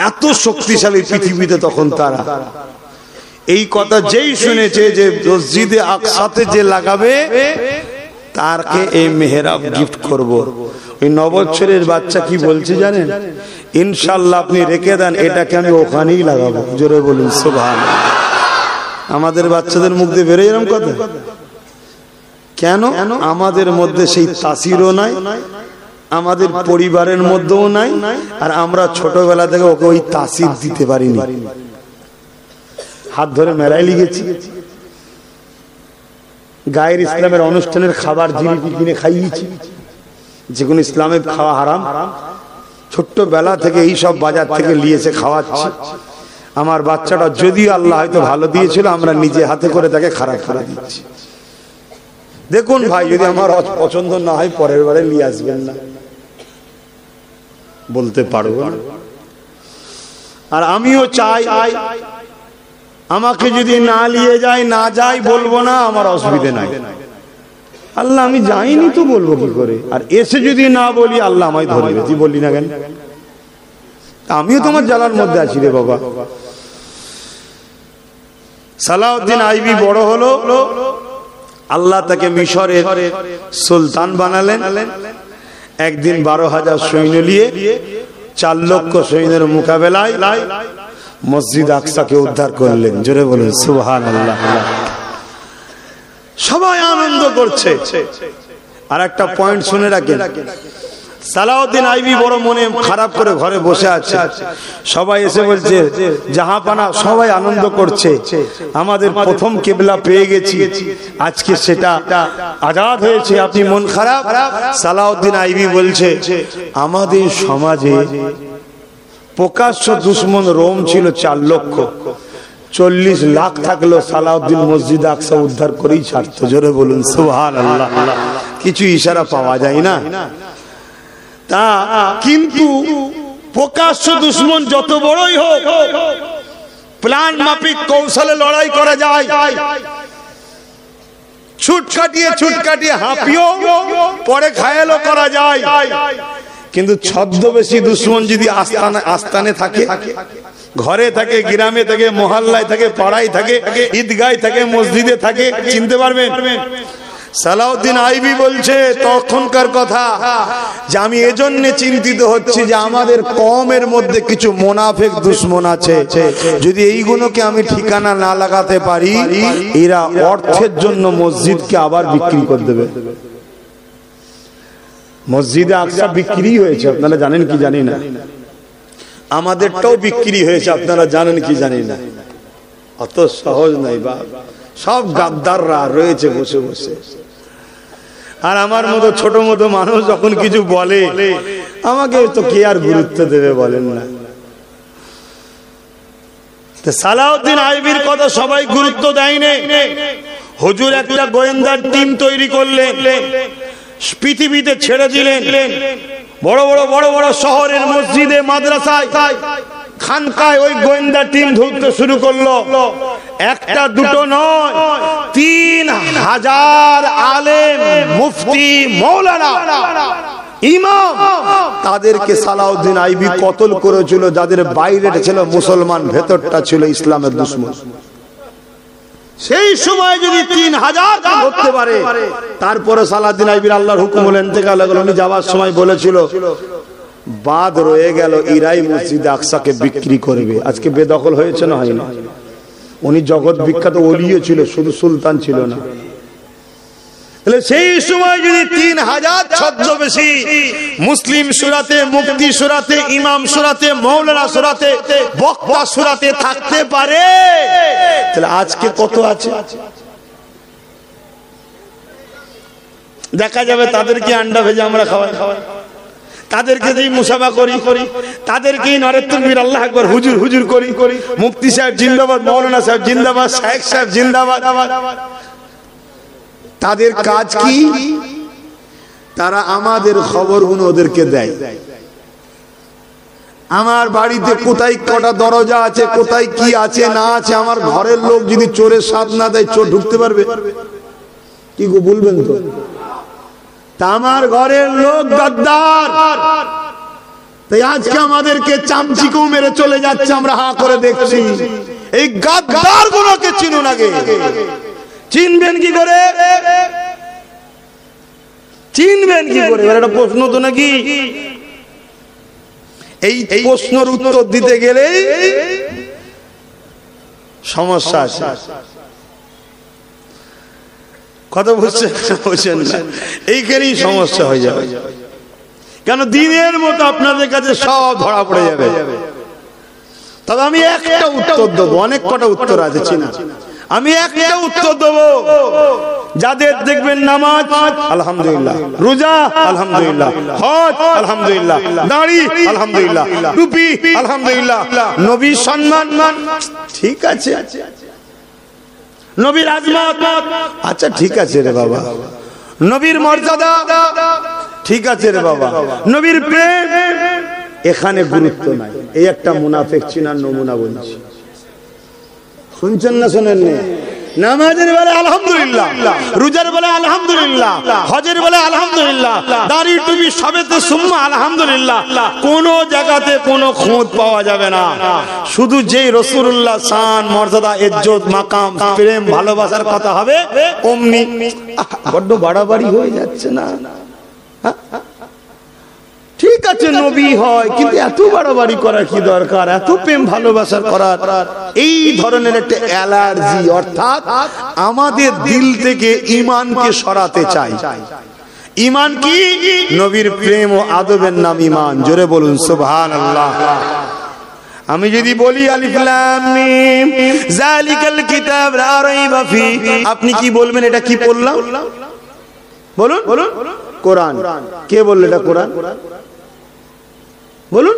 এত শক্তিশালী পৃথিবীতে তখন তারা। এই কথা যেই শুনেছে যে মসজিদে আকসাতে যে লাগাবে তারকে এই মেহরাব গিফট করব। ওই 9 বছরের বাচ্চা কি বলছে জানেন? ইনশাআল্লাহ আপনি রেখে দেন, এটাকে আমি ওখানেই লাগাবো। জোরে বলুন সুবহানাল্লাহ। আমাদের বাচ্চাদের মুখ দিয়ে বেরোয় এরকম কথা কেন? আমাদের মধ্যে সেই তাসিরও নাই, আমাদের পরিবারের মধ্যেও নাই, আর আমরা ছোটবেলা থেকে ওকে ওই তাসির দিতে পারিনি। হাত ধরে মেলায় লিগেছি, গায়ের ইসলামের অনুষ্ঠানের খাবার জিলিপি কিনে খাইয়েছি, যেগুলো ইসলামের খাওয়া হারাম। ছোট্টবেলা থেকে এই সব বাজার থেকে নিয়েছে খাওয়াচ্ছি। আমার বাচ্চাটা যদি আল্লাহ হয়তো ভালো দিয়েছিল, আমরা নিজে হাতে করে তাকে খারাপ করে দিচ্ছি। দেখুন ভাই, যদি আমার পছন্দ না হয় পরের বারে নিয়ে আসবেন না, বলতে পারবো না। আর আমিও চাই আমাকে যদি না নিয়ে যায়, না যাই বলবো না, আমার অসুবিধে নাই। আল্লাহ আমি যাইনি তো বলবো কি করে? আর এসে যদি না বলি, আল্লাহ আমায় ধরবে, তুই বললি না কেন? আমিও তোমার জ্বালার মধ্যে আছি রে বাবা। সালাউদ্দিন আইবি বড় হলো, আল্লাহ তাকে মিশরের সুলতান বানালেন। একদিন 12,000 সৈন্য নিয়ে 4 লক্ষ সৈন্যের মোকাবেলায় মসজিদ আকসাকে উদ্ধার করলেন। জোরে বলুন সুবহানাল্লাহ। সবাই আনন্দ করছে। আর একটা পয়েন্ট শুনে রাখেন, সালাউদ্দিন আইবি বড় মনে খারাপ করে ঘরে বসে আছে। সবাই এসে বলছে, জাহাপানা, সবাই আনন্দ করছে, আমাদের প্রথম কিবলা পেয়ে গেছি, আজকে সেটা আজাদ হয়েছে, আপনি মন খারাপ? সালাউদ্দিন আইবি বলছে, আমাদের সমাজে প্রকাশ্য দুশ্মন রোম ছিল 4 লক্ষ, 40 লাখ থাকলেও সালাউদ্দিন মসজিদ আকসা উদ্ধার করেই ছাড়ত। জোরে বলুন সুবহানাল্লাহ। কিছু ইশারা পাওয়া যায় না তা, কিন্তু প্রকাশ্য দুশ্মন যত বড়ই হোক, প্ল্যান মাফিক কৌশলে লড়াই করা যায়। ছুট কাটিয়ে হাঁপিও পরে ঘায়েলও করা যায়। কিন্তু ছদ্মবেশী দুশ্মন যদি আস্তানে থাকে, ঘরে থাকে, গ্রামে থাকে, মহল্লায় থাকে, পাড়ায় থাকে, ঈদগায় থাকে, মসজিদে থাকে, চিনতে পারবেন। সালাউদ্দিন আইবি বলছে তখনকার কথা, যে আমি এজন্য চিন্তিত হচ্ছি যে আমাদের কওমের মধ্যে কিছু মুনাফিক দুশ্মন আছে, যদি এইগুলোকে আমি ঠিকানা না লাগাতে পারি, এরা অর্থের জন্য মসজিদকে আবার বিক্রি করে দেবে। মসজিদে আকসা বিক্রি হয়েছে, আপনারা জানেন কি জানি না। আমাদেরটাও বিক্রি হয়েছে, আপনারা জানেন কি জানি না, অত সহজ নাই বা সব গাদ্দাররা রয়েছে বসে বসে। আর আমার মতো ছোট মতো মানুষ যখন কিছু বলে আমাকে তো কে আর গুরুত্ব দেবে বলেন না। সালাউদ্দিন আইবির কথা সবাই গুরুত্ব দেয়নি। হুজুর একটা গোয়েন্দার টিম তৈরি করলেন, পৃথিবীতে ছেড়ে দিলেন, বড় বড় বড় বড় শহরের মসজিদে মাদ্রাসায় খানকায় ওই গোয়েন্দা টিম ধরতে শুরু করলো। একটা দুটো নয়, 3000 আলেম, মুফতি, মৌলানা, ইমাম, তাদেরকে সালাউদ্দিন আইবি কতল করেছিল, যাদের বাইরেটা ছিল মুসলমান, ভেতরটা ছিল ইসলামের দুশমন। সেই সময় যদি 3000 ধরতে পারে, তারপরে সালাউদ্দিন আইবির আল্লাহর হুকুম হলো ইন্তেকাল হলো। উনি যাওয়ার সময় বলেছিল বাদ রয়ে গেল ইরাই মসজিদ আকসাকে বিক্রি করবে। আজকে বেদখল হয়েছে না হয়নি? উনি জগৎ বিখ্যাত ওলিও ছিল, শুধু সুলতান ছিল না। সেই সময় যদি 3000 ছদ্মবেশী মুসলিম সূরাতে, মুফতি সূরাতে, ইমাম সূরাতে, মৌলানা সূরাতে, বক্তা সূরাতে থাকতে পারে, তাহলে আজকে কত আছে দেখা যাবে। তাদেরকে আন্ডা ভেজে আমরা খাওয়াই, তাদেরকে যেই মুসাফা করি, তাদেরকেই নারে তাকবীর আল্লাহু আকবার হুজুর হুজুর করি, মুফতি সাহেব জিন্দাবাদ, মৌলানা সাহেব জিন্দাবাদ, শাইখ সাহেব জিন্দাবাদ। তাদের কাজ কি? তারা আমাদের খবরগুলো ওদেরকে দেয়। আমার বাড়িতে কোথায় কটা দরজা আছে, কোথায় কি আছে না আছে, আমার ঘরের লোক যদি চোরের সাথ না দেয়, চোর ঢুকতে পারবে কি গো? বলবেন তো? আমার ঘরের লোক গাদ্দার, তাই আজকে আমাদেরকে চামচিকেও মেরে চলে যাচ্ছে, আমরা হা করে দেখছি। এই গাদ্দার গুলোকে চিনুন আগে। চিনবেন কি করে? চিনবেন কি করে? একটা প্রশ্ন তো নাকি? এই প্রশ্নের উত্তর দিতে গেলে সমস্যা আছে। কথা বুঝছেন না? এইখানেই সমস্যা হয়ে যাবে। কেন দিনের মতো আপনাদের কাছে সব ধরা পড়ে যাবে। তবে আমি একটা উত্তর দেবো, অনেক কটা উত্তর আছে চিনা, আমি একটা উত্তর দেবো। যাদের দেখবেন নামাজ আলহামদুলিল্লাহ, রোজা আলহামদুলিল্লাহ, হজ আলহামদুলিল্লাহ, দাড়ি আলহামদুলিল্লাহ, টুপি আলহামদুলিল্লাহ, নবীর সম্মান ঠিক আছে, নবীর আজমত আচ্ছা ঠিক আছে রে বাবা, নবীর মর্যাদা ঠিক আছে রে বাবা, নবীর প্রেম এখানে গুরুত্ব নাই। এই একটা মুনাফিক চিনার নমুনা বলছি, শুনছেন না শোনেন না? নামাজের বেলা আলহামদুলিল্লাহ, রোজার বেলা আলহামদুলিল্লাহ, হজের বেলা আলহামদুলিল্লাহ, দাড়ি টুপি সবেতে সুম্মা আলহামদুলিল্লাহ, কোন জায়গাতে কোনো খোঁজ পাওয়া যাবে না। শুধু যেই রাসূলুল্লাহ শান, মর্যাদা, ইজ্জত, মাকাম, প্রেম, ভালোবাসার কথা হবে অমনি। বড্ড বাড়াবাড়ি হয়ে যাচ্ছে না? ঠিক আছে নবী হয়, কিন্তু এত বাড়াবাড়ি করার কি দরকার? এত প্রেম ভালোবাসা করার এই ধরনের একটা অ্যালার্জি, অর্থাৎ আমাদের দিল থেকে ঈমানকে সরাতে চাই। ঈমান কি? নবীর প্রেম ও আদবের নাম ঈমান। জোরে বলুন সুবহানাল্লাহ। আমি যদি বলি আলিফ লাম মিম যালিকাল কিতাব লা রাইবা ফি, আপনি কি বলবেন? এটা কি পড়লাম? বলুন কোরআন। কে বলল এটা কোরআন? বলুন।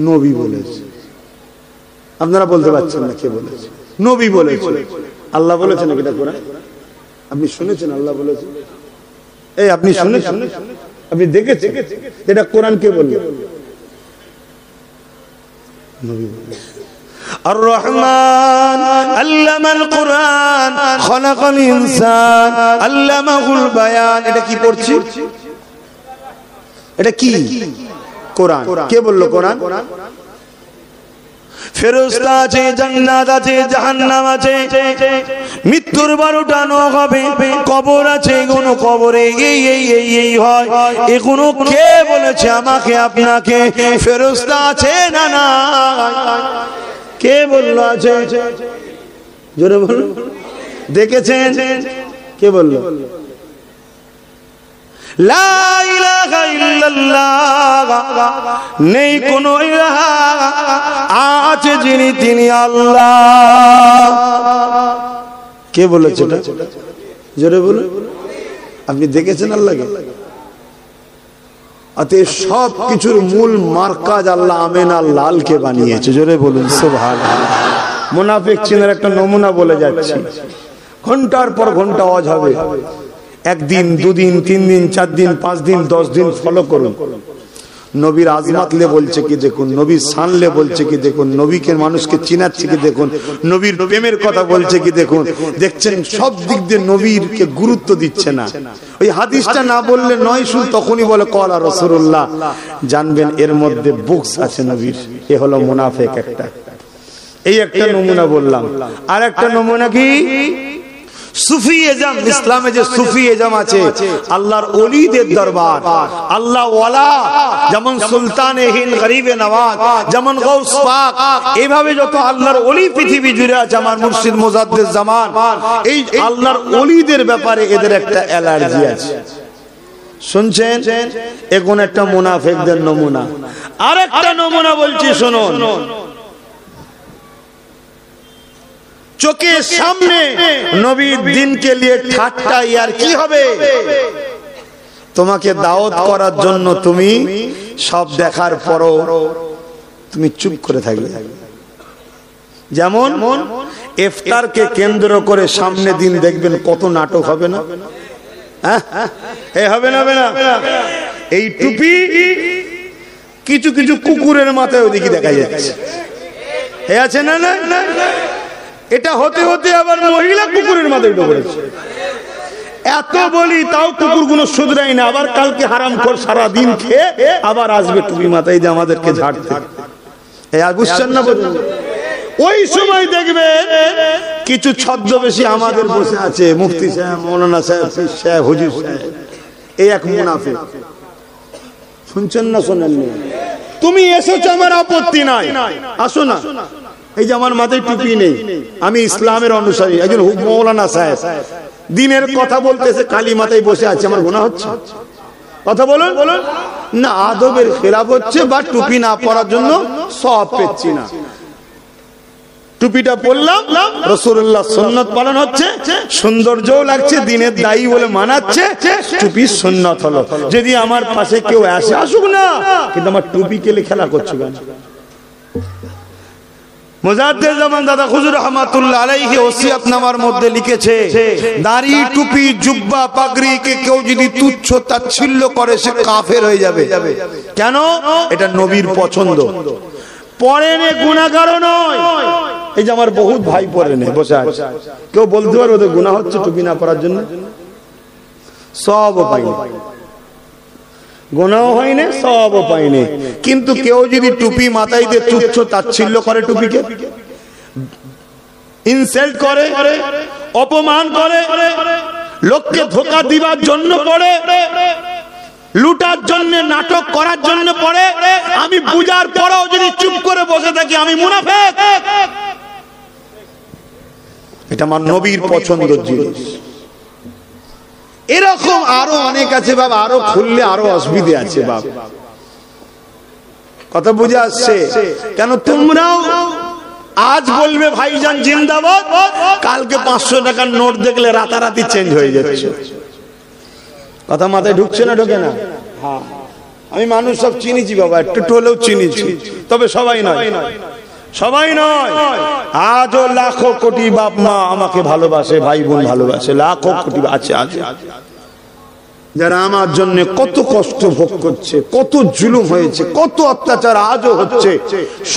নবী বলেছে। আপনারা বলতে পারছেন না কে বলেছে? নবী বলেছে। আল্লাহ বলেছেন এটা কোরআন? আপনি শুনেছেন আল্লাহ বলেছে? এই আপনি শুনেছেন, আপনি দেখেছেন এটা কোরআন? কে বলল? নবী বলেছে। আর রহমান আল্লামাল কুরআন খলাকাল ইনসান আল্লামাহুল বায়ান। এটা কি পড়ছি? এটা কি? কোরআন। কে বললো কোরআন? ফেরেশতা আছে, জান্নাত আছে, জাহান্নাম আছে, মৃত্যুর 12টা নখ হবে, কবর আছে, কোন কবরে এই হয়, এগুলো কে বলেছে আমাকে আপনাকে? ফেরেশতা আছে না না? কে বললো আছে? জোরে বলুন। দেখেছেন? কে বললো? লা ইলাহা ইল্লাল্লাহ, নেই কোনো ইলাহা, আছে যিনি তিনি আল্লাহ। কে বলেছে এটা? জোরে বলুন। আপনি দেখেছেন আল্লাহকে? অতএব সব কিছুর মূল মার্কাজ আল্লাহ আমেন আর লালকে বানিয়েছে। জোরে বলুন সুবহানাল্লাহ। মুনাফিক চিনের একটা নমুনা বলে যাচ্ছি। ঘন্টার পর ঘন্টা ওয়াজ হবে, একদিন, দুদিন, 3 দিন, 4 দিন, 5 দিন, 10 দিন ফলো করুন। নবীর আজমাতলে বলছে কি দেখুন, নবীর শানলে বলছে কি দেখুন, নবীকে মানুষকে চিনাচ্ছে কি দেখুন, নবীর প্রেমের কথা বলছে কি দেখুন। দেখছেন সব দিক দিয়ে নবীরকে গুরুত্ব দিচ্ছে না। ওই হাদিসটা না বললে নয়, শুধু তখনই বলে কলা রাসূলুল্লাহ, জানবেন এর মধ্যে বুকস আছে নবীর। এ হলো মুনাফিক একটা। এই একটা নমুনা বললাম। আর একটা নমুনা কি? সুফিজম। ইসলামে যে সুফিজম আছে, আল্লাহর ওলিদের দরবার, আল্লাহ ওয়ালা, যেমন সুলতানে হিন্দ, গরিবে নওয়াজ, যেমন গৌস পাক, এইভাবে যত আল্লাহর ওলি পৃথিবী জুড়ে আছে, আমার মুর্শিদ মুজাদ্দিদ জামান, এই আল্লাহর ওলিদের ব্যাপারে এদের একটা অ্যালার্জি আছে। শুনছেন? এখন একটা মুনাফিকদের নমুনা। আরেকটা নমুনা বলছি শুনুন। চোখের সামনে নবীর দিনকে নিয়ে ঠাট্টা আর কি হবে, তোমাকে দাওয়াত করার জন্য তুমি সব দেখার পরও তুমি চুপ করে থাকবে। যেমন ইফতারকে কেন্দ্র করে সামনে দিন দেখবেন কত নাটক হবে না? হবে না? এই টুপি কিছু কিছু কুকুরের মাথায় ওদিকে দেখা যাচ্ছে, আছে না? না, এটা হতে হতে আবার মহিলা কুকুরের মাথায় উঠে পড়েছে। এত বলি তাও কুকুরগুলো শুধরাই না, আবার কালকে হারামখোর সারা দিন খেয়ে আবার আসবে টুপি মাথায় দিয়ে আমাদেরকে ঝাড়তে। বুঝছেন না? ওই সময় দেখবে কিছু ছদ্মবেশী আমাদের বসে আছে, মুফতি সাহেব, মৌলানা সাহেব, পীর সাহেব, হুজুর সাহেব, এই এক মুনাফিক। শুনছেন না? শোনেননি? তুমি এসেছো, আমার আপত্তি নাই, আসো না। এই যে আমার মাথায় টুপি নেই, আমি ইসলামের অনুসারী, একজন মৌলানা সাহেব দিনের কথা বলতেছে, কালী মাথায় বসে আছে, আমার গুনাহ হচ্ছে? কথা বলুন না। আদবের খেলাফ হচ্ছে, বা টুপি না পরার জন্য সওয়াব পেচ্ছি না। টুপিটা পরলাম, রাসূলুল্লাহ সুন্নাত পালন হচ্ছে, সৌন্দর্যও লাগছে, দিনের দায়ী বলে মানাচ্ছে, টুপি সুন্নাত হলো। যদি আমার পাশে কেউ আসে, আসুক না, কিন্তু আমার টুপি কেলে খেলা করছো কেন? মুজাদ্দিদ জামান দাদা হুজুর রহমাতুল্লাহ আলাইহি ওসিয়তনামার মধ্যে লিখেছে, দাড়ি, টুপি, জুব্বা, পাগড়িকে কেউ যদি তুচ্ছ তাচ্ছিল্য করে সে কাফের হয়ে যাবে। কেন? এটা নবীর পছন্দ। পরেনে গুনাহগার নয়। এই যে আমার বহুত ভাই পরেনে বসে আছে, কেউ বলতে পারে ওদের গুনাহ হচ্ছে টুপি না পরার জন্য? সওয়াবও পাইনি, গুনাহও হয়নি, সওয়াবও পাইনি। কিন্তু কেউ যদি টুপি মাথায় দিয়ে তুচ্ছ তাচ্ছিল্য করে, টুপিকে ইনসাল্ট করে, অপমান করে, লোককে ধোঁকা দিবার জন্য পড়ে, লুটার জন্য, নাটক করার জন্য পড়ে, আমি বুঝার পরেও যদি চুপ করে বসে থাকি, আমি মুনাফিক। এটা আমার নবীর পছন্দের জিনিস। এরকম আরো অনেক আছে বাবা, আরো খুললে আরো অসুবিধে আছে বাবা। কথা বুঝে আসছে? কেন তোমরাও আজ বলবে ভাইজান জিন্দাবাদ, কালকে 500 টাকার নোট দেখলে রাতারাতি চেঞ্জ হয়ে যাচ্ছে। কথা মাথায় ঢুকছে না? ঢোকে না? হ্যাঁ, আমি মানুষ সব চিনিছি বাবা, একটু হলেও চিনিছি, তবে সবাই নয়, সবাই নয়। আজও লাখো কোটি বাপ মা আমাকে ভালোবাসে, ভাই বোন ভালোবাসে, লাখো কোটি আছে, যারা আমার জন্য কত কষ্ট ভোগ করছে, কত জুলুম হয়েছে, কত অত্যাচার আজও হচ্ছে,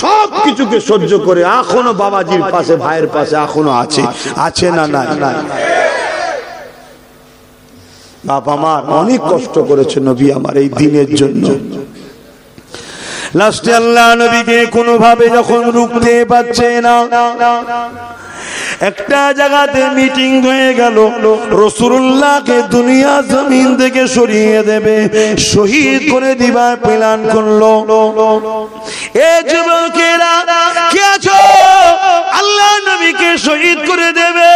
সব কিছুকে সহ্য করে এখনো বাবাজির পাশে, ভাইয়ের পাশে এখনো আছে। আছে না? নাই। বাপ আমার অনেক কষ্ট করেছে নবী আমার এই দিনের জন্য। লাস্টে আল্লাহ নবীকে কোনোভাবে যখন রুখতে পারছে না, একটা জায়গাতে মিটিং হয়ে গেল, রাসূলুল্লাহকে দুনিয়া জমিন থেকে সরিয়ে দেবে, শহীদ করে দিবার প্ল্যান করলো। এ যুবকেরা কে আছো? আল্লাহ নবীকে শহীদ করে দেবে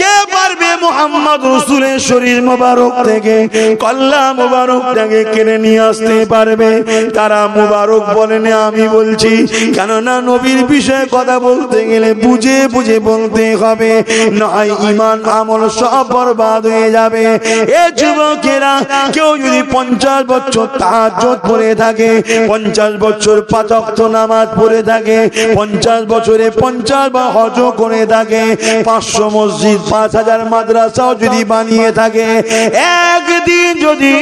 কে পারবে? মুহাম্মদ মোহাম্মদ রসুলের শরীর মোবারক থেকে কল্লা মোবারকটাকে কেড়ে নিয়ে আসতে পারবে? তারা মোবারক বলেন আমি বলছি, কেননা নবীর বিষয়ে কথা বলতে গেলে বুঝে বুঝে বলতে হবে, নয় ঈমান আমল সব বরবাদ হয়ে যাবে। এ যুবকেরা, কেউ যদি 50 বছর তাহাজ্জুদ পড়ে থাকে, 50 বছর 5 ওয়াক্ত নামাজ পড়ে থাকে, 50 বছরে 50 বার হজ করে থাকে, 500 মসজিদ 5000 মাদ্রাসাও যদি বানিয়ে থাকে, একদিন যদি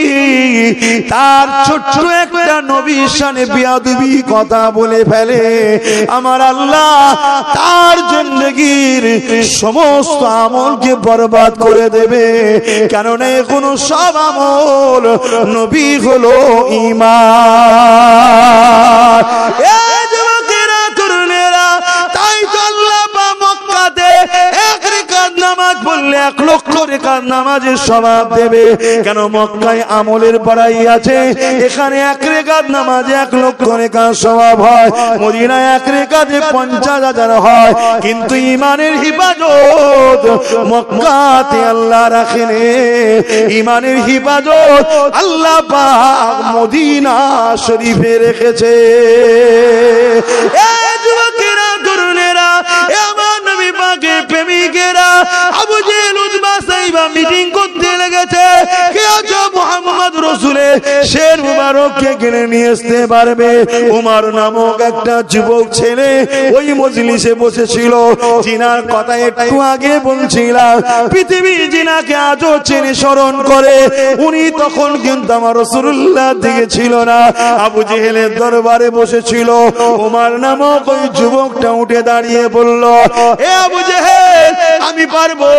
তার ছোট্ট একটা নবীর শানে বিয়াদবি কথা বলে ফেলে, আমার আল্লাহ তার জিন্দেগীর সমস্ত আমলকে বরবাদ করে দেবে। কেননা কোনো সব আমল, নবী হলো ঈমান। এ যুবকেরা, তরুণেরা, তাই তো আল্লাহ মক্কাতে এক রাকাত নামাজ পড়লে 1 লক্ষ রাকাত নামাজের সওয়াব দেবে। কেন? মক্কায় আমলের বড়াই আছে, এখানে 1 রাকাত নামাজে 1 লক্ষ রাকাত সওয়াব হয়, মদিনায় 1 রাকাতে 50,000 হয়। কিন্তু ঈমানের হিফাজত মক্কাতে আল্লাহ রাখেন, ঈমানের হিফাজত আল্লাহ পাক মদিনা শরীফে রেখেছে। এই যুবকেরা, তরুণেরা, আমার নবী পাকের প্রেমিকেরা, আবু জেহেল উতবা সাইবা মিটিং করতে লেগেছে, কে আছো মুহাম্মদ রাসূলের শের মুবারককে কিনে নিয়ে আসতে পারবে? উমর নামক একটা যুবক ছেলে ওই মজলিসে বসেছিল, জিনার কথা একটু আগে বলছিলাম, পৃথিবী জিনাকে আজও চেনে স্মরণ করে। উনি তখন কিন্তু আমার রাসূলুল্লাহ দিকে ছিল না, আবু জেহেলের দরবারে বসেছিল। উমর নামক ওই যুবকটা উঠে দাঁড়িয়ে বলল, এ আবু জেহেল, আমি পারবো,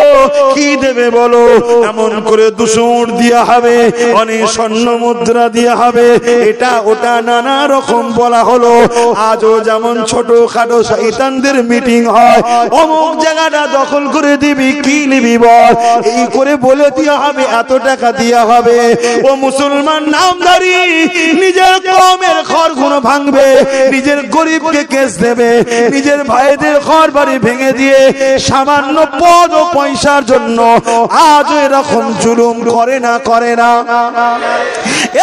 কি দেবে বলো? এমন করে 200 উট দেয়া হবে, অনেক স্বর্ণ মুদ্রা দেয়া হবে, এটা ওটা নানা রকম বলা হলো। আজও যেমন ছোটখাটো শয়তানদের মিটিং হয়, অমুক জায়গাটা দখল করে দিবি, কি নিবি বল, এই করে বলে দেওয়া হবে, এত টাকা দেওয়া হবে। ও মুসলমান নামধারী নিজের কওমের ঘরগুলো ভাঙবে, নিজের গরিবকে কেস দেবে, নিজের ভাইদের ঘর বাড়ি ভেঙে দিয়ে সামান্য পদ ও পয়সার জন্য আজ এরকম জুলুম করে না, করে না?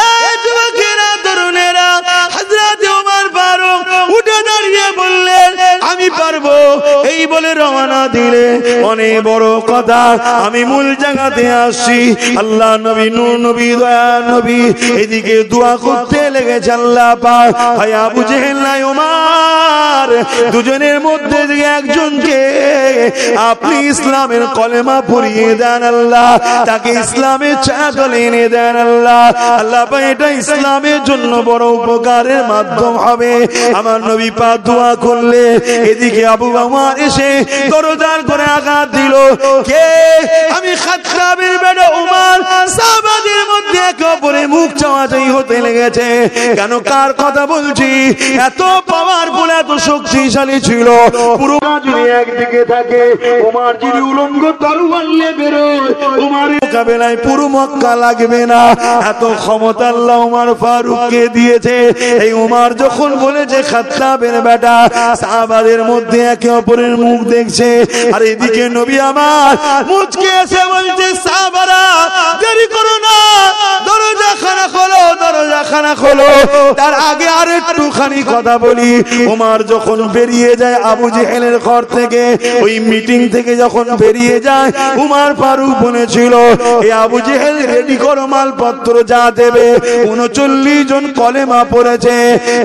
এই যুবকেরা, তরুণেরা, হযরত ওমর ফারুক উঠে দাঁড়িয়ে বললেন, আমি পারবো। এই বলে রওনা দিলে, অনেক বড় কথা, আমি মূল জায়গাতে আসছি। আল্লাহ নবী, নূর নবী, দয়া নবী এদিকে দোয়া করতে লেগেছে, আল্লাহ পাক হয় আবু জেহেল নাই ওমর, দুজনের মধ্যে থেকে একজনকে আপনি ইসলামের কলেমা পড়িয়ে দেন আল্লাহ, তাকে ইসলামের চাদর এনে দেন আল্লাহ। আল্লাহ পাক এটা ইসলামের জন্য বড় উপকারের মাধ্যম হবে। আমার নবী পাক দোয়া করলে, এদিকে আবু বকর এসে দরজার করে আঘাত দিল, কে? আমি খাত্তাবের বেটা উমর। সাহাবাদের মধ্যে একে অপরের মুখ চাওয়াচাই হতে লেগেছে। কেন? কার কথা বলছি? এত পাওয়ারফুল, এত শক্তিশালী ছিল। পুরো যদি একদিকে থাকে, উমর যদি উলঙ্গ তরোয়ার নিয়ে বেরোয়, উমরের মোকাবেলায় পুরো মক্কা লাগবে না, এত ক্ষমতা আল্লাহ উমর ফারুককে দিয়েছে। এই উমর যখন বলেছে খাত্তাবের বেটা, সাহাবাদের মধ্যে একে অপরের মুখ দেখছে, আর এদিকে নবী আমার মুচকে এসে বলছে, সাহাবারা দেরি করো না, দরজা খানা খোলো, দরজা খানা খোলো। তার আগে আর একটুখানি কথা বলি। উমর যখন বেরিয়ে যায় আবু জেহেলের ঘর থেকে, ওই মিটিং থেকে যখন বেরিয়ে যায়, উমর ফারুক বলেছিল, এ আবু জেহেল রেডি করো মালপত্র যা দেবে। 39 জন কলেমা পড়েছে।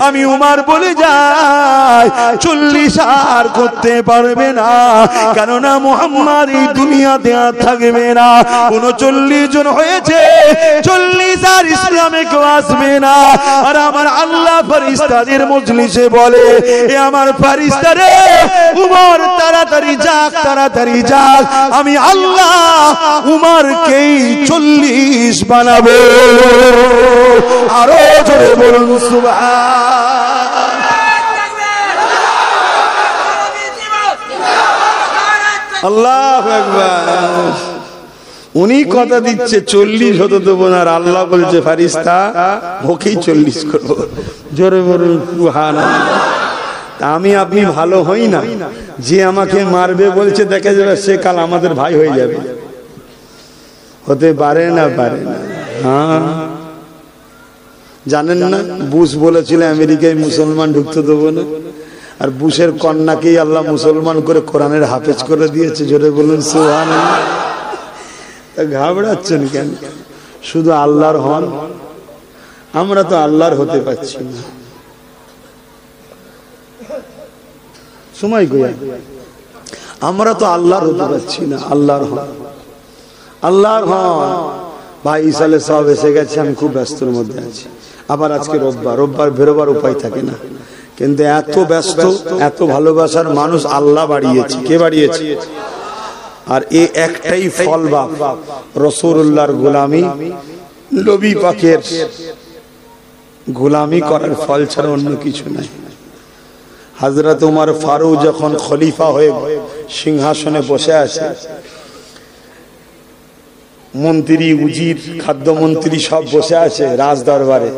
আমি উমর বলে যাই, 40 আর করতে পারবে না, কেননা মুহাম্মদ এই দুনিয়াতে আর থাকবে না। 39 জন হয়েছে, 40 আর ইসলামে কেউ আসবে না। আর আমার আল্লাহ ফেরেশতাদের মজলিসে বলে, এ আমার ফেরেশতারে, উমর তাড়াতাড়ি যাক, তাড়াতাড়ি যাক, আমি আল্লাহ উমরকেই 40 বানাবো। আরো জোরে বলুন সুবহান। আল্লাহু আকবার। উনি কথা দিচ্ছে 40 হতে দেবো না, আর আল্লাহ বলছে ফেরেশতা ওকেই 40 করবো। জোরে বলুন সুবহানাল্লাহ। আমি আপনি ভালো হই না, যে আমাকে মারবে বলছে দেখা যাবে সে কাল আমাদের ভাই হয়ে যাবে। হতে পারে না, পারে না। হ্যাঁ, জানেন না বুশ বলেছিল আমেরিকায় মুসলমান ঢুকতে দেবো না, আর বুশের কন্যাকেই আল্লাহ মুসলমান করে কোরআনের হাফেজ করে দিয়েছে। জোরে বলুন সুবহানাল্লাহ। ঘাবড়াচ্ছেন কেন? শুধু আল্লাহর হন, আমরা তো আল্লাহর হতে পারছি না। সময় গয়া, আমরা তো আল্লাহর হতে পারছি না। আল্লাহর হন, আল্লাহর হন। ভাই ইসালে সব এসে গেছে, আমি খুব ব্যস্তর মধ্যে আছি। আবার আজকে রোববার বেরোবার উপায় থাকে না, কিন্তু এত ব্যস্ত, এত ভালোবাসার মানুষ আল্লাহ বাড়িয়েছে। কে বাড়িয়েছে? আর এ একটাই ফল বাপ, রাসূলুল্লাহর গোলামি, নবী পাকের গোলামি করার ফল ছাড়া অন্য কিছু নাই। হযরত ওমর ফারুক যখন খলিফা হয়ে সিংহাসনে বসে আছে, মন্ত্রী, উজির, খাদ্যমন্ত্রী সব বসে আছে রাজ দরবারে।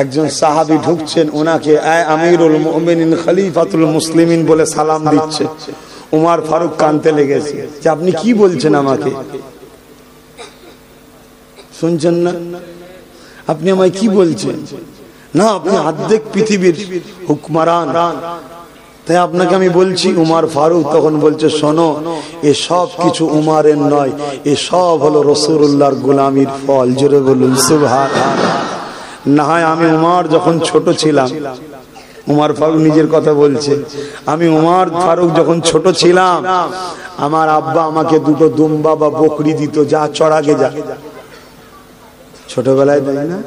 একজন সাহাবী ঢুকছেন, ওনাকে আমিরুল মুমিনিন খলিফাতুল মুসলিমিন বলে সালাম দিচ্ছে। ওমর ফারুক কাঁদতে লেগেছে যে আপনি কি বলছেন আমাকে? শুনছেন না? আপনি আমায় কি বলছেন? না, আপনি অর্ধেক পৃথিবীর হুকমরান, তাই আপনাকে আমি বলছি। উমর ফারুক তখন বলছে, শোনো, এ সব কিছু উমারের নয়, এ সব হলো রাসূলুল্লাহর গোলামির ফল। জোরে বলুন সুবহানাল্লাহ। না হয় আমি উমর যখন ছোট ছিলাম, উমর ফারুক নিজের কথা বলছে, আমি উমর ফারুক যখন ছোট ছিলাম, আমার আব্বা আমাকে দুটো দুম্বা বা বকরি দিত, যা চড়াগে যা। ছোটবেলায় দেয় না?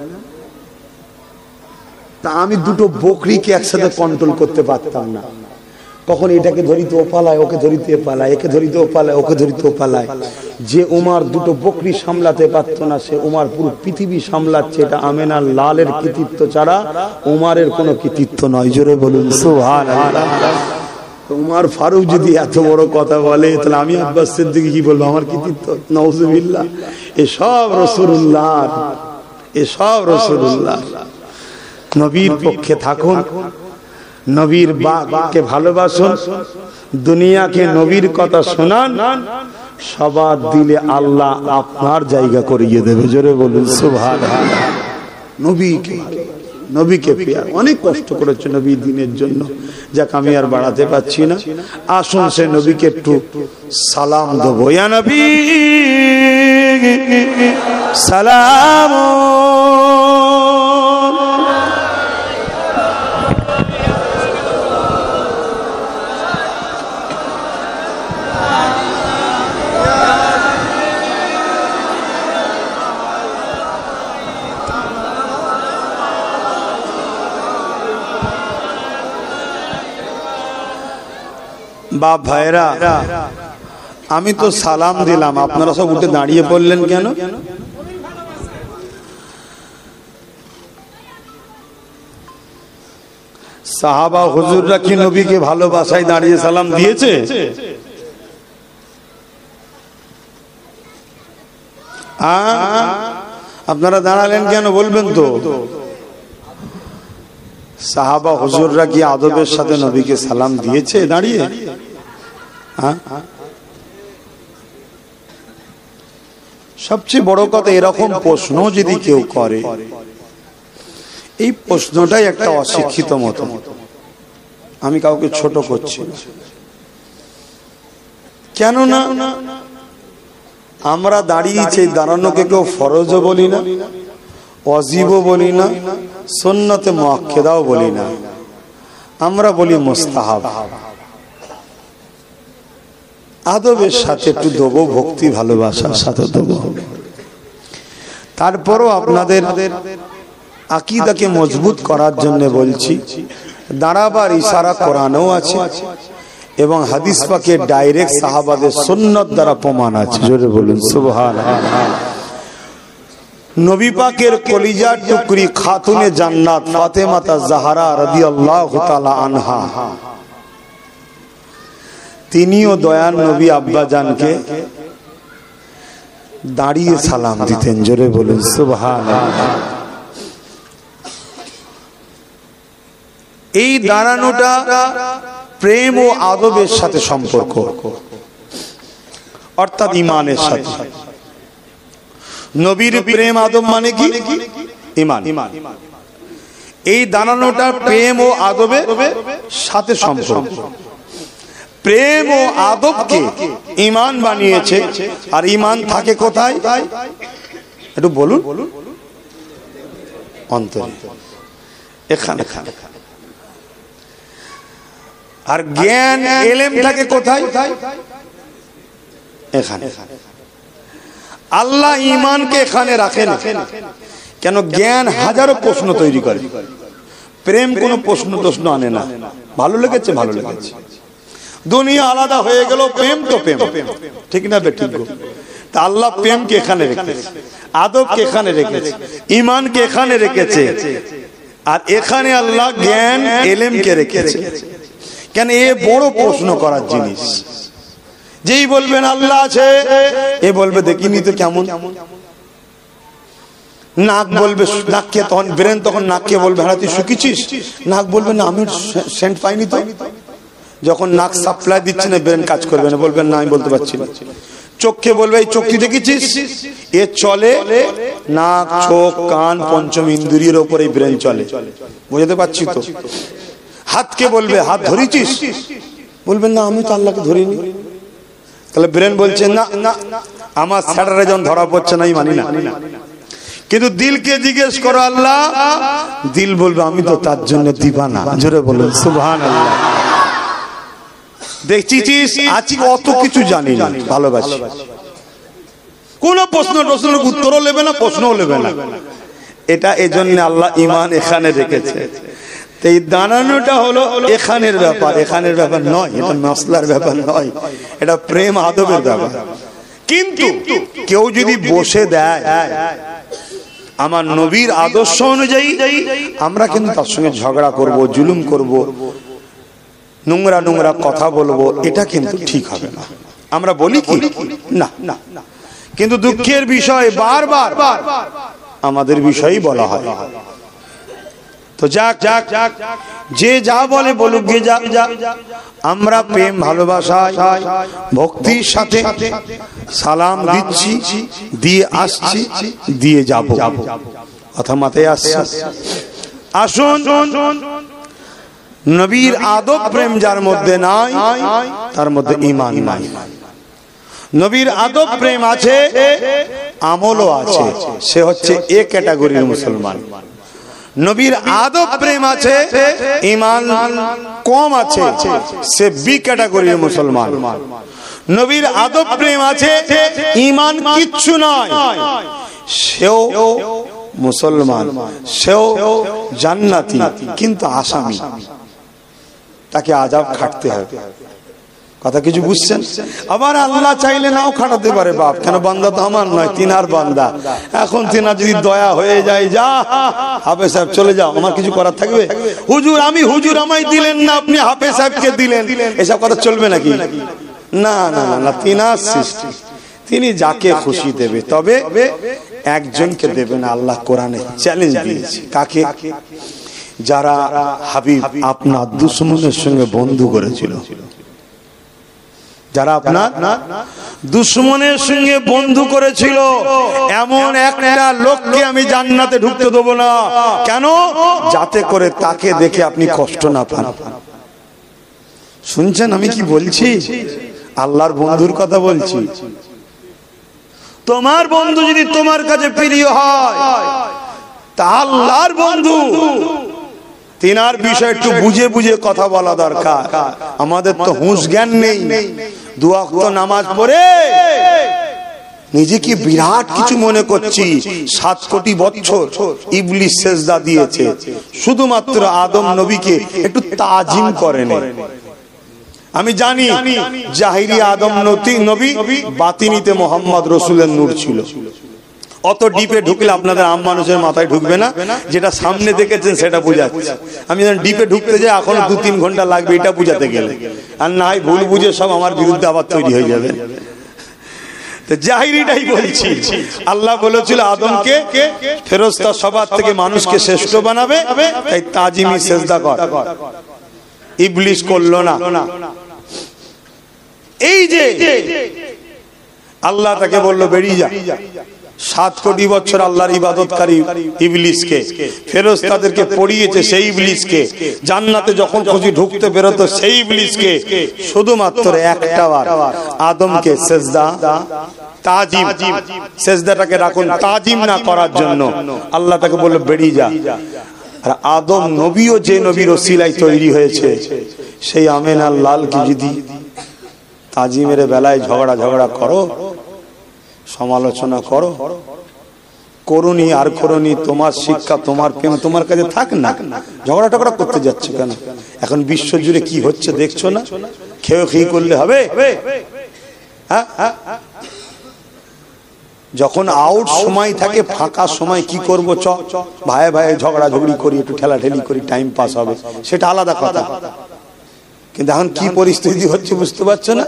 তা আমি দুটো বকরিকে একসাথে কন্ট্রোল করতে পারতাম না। কখন এটাকে ধরিতে ও পালায়, ওকে ধরিতে পালায়, একে ধরিতে ও পালায়, ওকে ধরিতে ও পালায়। যে উমার দুটো বকরি সামলাতে পারত না, সে উমার পুরো পৃথিবী সামলাচ্ছে। এটা আমেনার লালের কৃতিত্ব ছাড়া উমারের কোনো কৃতিত্ব নয়। জোরে বলুন সুবহানাল্লাহ। উমর ফারুক যদি এত বড় কথা বলে, তাহলে আমি আব্বাস সিদ্দিক কি বলবো? আমার কৃতিত্ব? নাউজুবিল্লাহ। এসব রাসূলুল্লাহ, এসব রাসূলুল্লাহ। নবীর পক্ষে থাকুন, নবীর বাককে ভালোবাসুন, দুনিয়াকে নবীর কথা শোনান, সবার দিলে আল্লাহ আপনার জায়গা করিয়ে দেবে। জোরে বলুন সুবহানাল্লাহ। নবীকে পেয়ার, অনেক কষ্ট করেছে নবী দিনের জন্য, যাক আমি আর বাড়াতে পারছি না। আসুন সে নবীকে একটু সালাম দেবো। ইয়া নবী সালাম। বাপ ভাইরা, আমি তো সালাম দিলাম, আপনারা সব উঠে দাঁড়িয়ে পড়লেন কেন? সাহাবা হুজুররা কি নবীকে ভালোবাসায় দাঁড়িয়ে সালাম দিয়েছে? আপনারা দাঁড়ালেন কেন বলবেন তো? সাহাবা হুজুররা কি আদবের সাথে নবীকে সালাম দিয়েছে দাঁড়িয়ে? সবচেয়ে বড় কথা, এরকম প্রশ্ন যদি কেউ করে, এই প্রশ্নটাই একটা অশিক্ষিত মতো। আমি কাউকে ছোট করছি না, কেননা আমরা দাঁড়িয়েছি, দাঁড়ানোকে কেউ ফরজও বলি না, ওয়াজিবও বলি না, সুন্নতে মুআক্কাদাও বলি না, আমরা বলি মুস্তাহাব। আদবের সাথে একটু দেবো, ভক্তি ভালোবাসার সাথে দেবো। তারপরও আপনাদের আকীদাকে মজবুত করার জন্য বলছি, দাঁড়াবার ইশারা কোরআনেও আছে এবং হাদিস পাকে ডাইরেক্ট সাহাবাদের সুন্নাত দ্বারা প্রমাণ আছে। জোরে বলুন সুবহানাল্লাহ। নবী পাকের কলিজার টুকরি খাতুনে জান্নাত ফাতেমা জাহরা রাদিয়াল্লাহু তাআলা আনহা, তিনিও দয়ার নবী আব্বা জানকে দাঁড়িয়ে সালাম দিতেন। জোরে বলুন সুবহানাল্লাহ। এই দাঁড়ানোটা প্রেম ও আদবের সাথে সম্পর্ক, অর্থাৎ ঈমানের সাথে। নবীর প্রেম আদব মানে কি? ঈমান। এই দাঁড়ানোটা প্রেম ও আদবের সাথে সম্পর্ক। প্রেম ও আদবকে ঈমান বানিয়েছে। আর ঈমান থাকে কোথায়? একটু বলুন। অন্তরে, এখানে। আর জ্ঞান এলেম থাকে কোথায়? এখানে। আল্লাহ ঈমানকে এখানে রাখেন। কেন? জ্ঞান হাজারো প্রশ্ন তৈরি করে, প্রেম কোনো প্রশ্ন আনে না। ভালো লেগেছে, ভালো লেগেছে। দুনিয়া আলাদা হয়ে গেল, প্রেম তো প্রেম, ঠিক না বে? ঠিক। তা আল্লাহ প্রেমকে এখানে রেখেছে, আদবকে এখানে রেখেছে, ঈমানকে এখানে রেখেছে, আর এখানে আল্লাহ জ্ঞান এলেমকে রেখেছে। কেন? এ বড় প্রশ্ন করার জিনিস। যেই বলবেন আল্লাহ আছে, এ বলবে দেখিনি তো কেমন। নাক বলবে, নাককে তখন ব্রেন তখন নাককে বলবে হ্যাঁ তুই শুকিছিস? নাক বলবে না আমি সেন্ট পাইনি তো। যখন নাক সাপ্লাই দিচ্ছে না, ব্রেন কাজ করবে না, বলবেন না আমি বলতে পারছি না। চোখকে বলবে এই চোখ তুই দেখেছিস? এ চলে নাক, চোখ, কান, পঞ্চম ইন্দ্রিয়ের ওপরে ব্রেন চলে, বুঝতে পারছি তো। হাতকে বলবে হাত ধরেছিস? বলবেন না আমি তো আল্লাহকে ধরিনি। তাহলে ব্রেন বলছে না আমার স্যাটারে যখন ধরা পড়ছে না আমি মানি না। কিন্তু দিলকে জিজ্ঞেস করো আল্লাহ, দিল বলবে আমি তো তার জন্য দিবানা। জোরে বলুন সুবহানাল্লাহ। দেখছিস আজকে অত কিছু জানি না, ভালোবাসি। কোন প্রশ্নের উত্তরও নেবে না, প্রশ্নও নেবে না। এটা এজন্য আল্লাহ ঈমান এখানে রেখেছে। এই দাঁড়ানোটা হলো এখানের ব্যাপার, এখানের ব্যাপার নয়, এটা মশলার ব্যাপার নয়, এটা প্রেম আদবের ব্যাপার। কিন্তু কেউ যদি বসে দেয় আমার নবীর আদর্শ অনুযায়ী, আমরা কিন্তু তার সঙ্গে ঝগড়া করব, জুলুম করব, নোংরা কথা বলবো, এটা কিন্তু ঠিক হবে না। আমরা বলি কি না, কিন্তু দুঃখের বিষয় বারবার আমাদের বিষয়ই বলা হয়। তো যাক, যে যা বলে বলুক, আমরা প্রেম ভালোবাসায় ভক্তির সাথে সালাম দিচ্ছি, দিয়ে আসছি, দিয়ে যাব। কথা মাথায় আসছে? আসুন, নবীর আদব প্রেম যার মধ্যে নাই, তার মধ্যে ঈমান নাই। নবীর আদব প্রেম আছে, আমলও আছে, সে হচ্ছে এ ক্যাটাগরির মুসলমান। নবীর আদব প্রেম আছে, ঈমান কম আছে, সে বি ক্যাটাগরির মুসলমান। নবীর আদব প্রেম আছে, ঈমান কিচ্ছু নয়, সেও মুসলমান, সেও জান্নাতি, কিন্তু আসামি, তাকে আযাব খাটতে হবে। কথা কিছু বুঝছেন? আবার আল্লাহ চাইলে নাও খাটাতে পারে। বাপ কেন? বান্দা তো আমার নয়, তিনার বান্দা। এখন তিনার যদি দয়া হয়ে যায়, যা হাফেজ সাহেব চলে যাও, আমার কিছু করার থাকবে? হুজুর আমি, হুজুর আমায় দিলেন না, আপনি হাফেজ সাহেবকে দিলেন, এসব কথা চলবে নাকি? না না না, তিনার সৃষ্টি, তিনি যাকে খুশি দেবে, তবে একজনকে দেবে না। আল্লাহ কোরআনে চ্যালেঞ্জ দিয়েছে, কাকে? যারা হাবিব আপনার দুশমনের সঙ্গে বন্ধু করেছিল, যারা আপনার দুশমনের সঙ্গে বন্ধু করেছিল, এমন একটা লোককে আমি জান্নাতে ঢুকতে দেবো না। কেন? যাতে করে তাকে দেখে আপনি কষ্ট না পান। শুনছেন আমি কি বলছি? আল্লাহর বন্ধুর কথা বলছি। তোমার বন্ধু যদি তোমার কাছে প্রিয় হয়, তা আল্লাহর বন্ধু, তিনার বিষয় একটু বুঝে বুঝে কথা বলা দরকার। আমাদের তো হুঁশ জ্ঞান নেই। 2 ওয়াক্ত নামাজ পড়ে নিজেকে বিরাট কিছু মনে করছি। 7 কোটি বছর ইবলিস সেজদা দিয়েছে, শুধুমাত্র আদম নবীকে একটু তাজিম করেনি। আমি জানি জাহিরি আদম নবী, বাতিনিতে মোহাম্মদ রসুলের নূর ছিল। অত ডিপে ঢুকলে আপনাদের আম মানুষের মাথায় ঢুকবে না। যেটা সামনে দেখেছেন সেটা বুঝাচ্ছে। আমি যখন ডিপে ঢুকতে যাই, এখনো 2-3 ঘন্টা লাগবে এটা বুঝাতে গেলে, আর না হয় ভুল বুঝে সব আমার বিরুদ্ধে আবার তৈরি হয়ে যাবে। জাহিরিটাই বলছি। আল্লাহ বলেছিল আদমকে ফেরেশতা সবার থেকে মানুষকে শ্রেষ্ঠ বানাবে, তাই তাজিমি সেজদা কর। ইবলিস করলো না। এই যে আল্লাহ তাকে বলল বেরিয়ে যা, 7 কোটি বছর আল্লাহর ইবাদতকারী ইবলিসকে ফেরেশতাদেরকে পড়িয়েছে, সেই ইবলিসকে জান্নাতে যখন খুশি ঢুকতে বেরোতো সেই ইবলিসকে শুধুমাত্র একটা বার আদমকে সিজদা তাজিম, সিজদাটাকে রাখুন তাজিম না করার জন্য, আল্লাহ তাকে বলল বেরিয়ে যা। আর আদম নবীও যে নবীর ওসিলায় তৈরি হয়েছে, সেই আমেনার লাল কি যদি তাজিমের বেলায় ঝগড়া করো, সমালোচনা করো, করুনি আর করুনি, তোমার শিক্ষা তোমার প্রেম তোমার কাছে থাক না, ঝগড়া করতে যাচ্ছে কেন? এখন বিশ্ব জুড়ে কি হচ্ছে দেখছো না? খেয়ে করলে হবে? হ্যাঁ, যখন আউট সময় থাকে, ফাঁকা সময় কি করব, চ ভাই ঝগড়ি করি, একটু ঠেলাঠেলি করি, টাইম পাস হবে, সেটা আলাদা কথা। কিন্তু এখন কি পরিস্থিতি হচ্ছে বুঝতে পারছো না?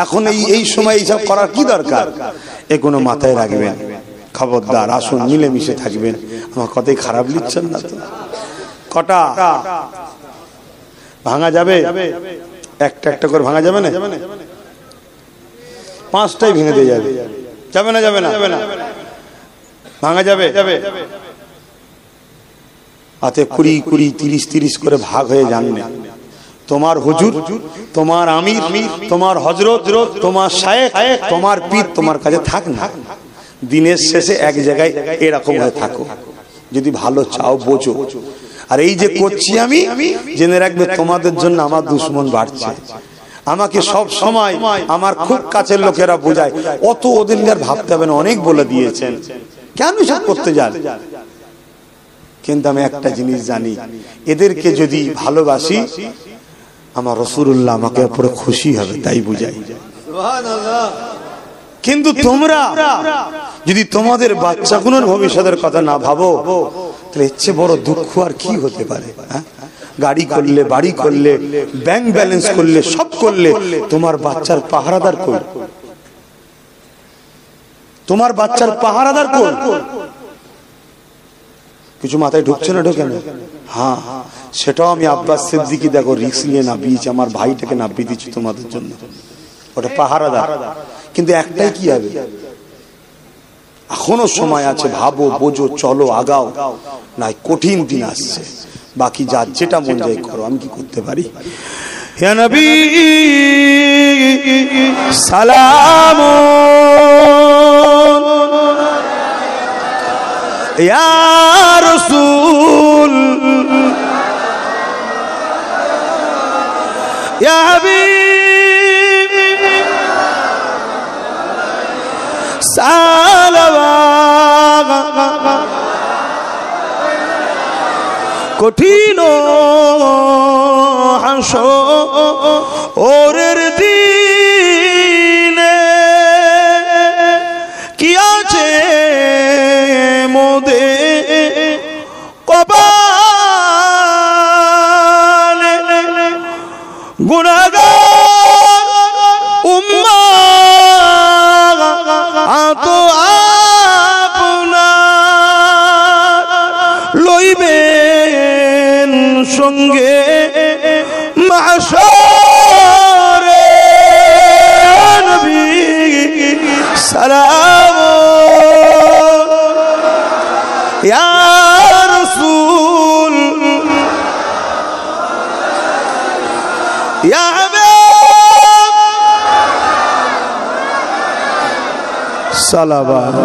এখন এই সময় এইসব করার কি দরকার? এগুলো মাথায় রাখবেন, খবরদার। আসুন মিলেমিশে থাকবেন। আমার কথাই খারাপ লিখছেন না তো? কটা ভাঙা যাবে? একটা করে ভাঙা যাবে না? 5টাই ভেঙে দিয়ে যাবে, যাবে না ভাঙা যাবে? হাতে 20 30 করে ভাগ হয়ে যান। তোমার হুজুর, তোমার আমির, তোমার হযরত, তোমার শায়েখ, তোমার পীর তোমার কাছে থাক না, দিনের শেষে এক জায়গায় এরকম হয়ে থাকো, যদি ভালো চাও বোঝো। আর এই যে করছি আমি, জেনে রাখবে তোমাদের জন্য আমার দুশমন বাড়ছে। আমাকে সব সময় আমার খুব কাছের লোকেরা বোঝায়, অত ওদের আর ভাবতে হবে না, অনেক বলে দিয়েছেন, কেন সব করতে যান? কিন্তু আমি একটা জিনিস জানি, এদেরকে যদি ভালোবাসি, আমার রাসূলুল্লাহ আমাকে উপরে খুশি হবে, তাই বুঝাই। কিন্তু তোমরা যদি তোমাদের বাচ্চাগুলোর ভবিষ্যতের কথা না ভাবো, তাহলে এর চেয়ে বড় দুঃখ আর কি হতে পারে? গাড়ি করলে, বাড়ি করলে, ব্যাংক ব্যালেন্স করলে, সব করলে, তোমার বাচ্চার পাহারাদার কই? তোমার বাচ্চার পাহারাদার কই? কিছু মাথায় ঢুকছে না? ঢোকে না? হ্যাঁ, সেটাও আমি আব্বাস সিদ্দিকী দেখো রিস্ক নিয়ে নামিয়েছি, আমার ভাইটাকে নামিয়ে দিচ্ছি তোমাদের জন্য, ওটা পাহারাদার। কিন্তু একটাই কি হবে, এখনো সময় আছে, ভাবো, বোঝো, চলো, আগাও, না কঠিন দিন আসছে। বাকি যার যেটা মন যায় করো, আমি কি করতে পারি? হে নবী সালাম, ইয়া রাসূল, ইয়া হাবিব, সালাম। কঠিন হাসরের দিনে কি আছে মোদের কপালে, গুনাহগার উম্মাহ তো আপনার লইবেন সঙ্গে মাহশরে। নবী সালাম, ইয়া রাসূল, ইয়া হাবিব, সালাওয়াত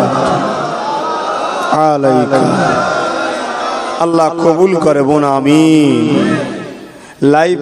আলাইকা। আল্লাহ কবুল করে বোন, আমিন। লাইভ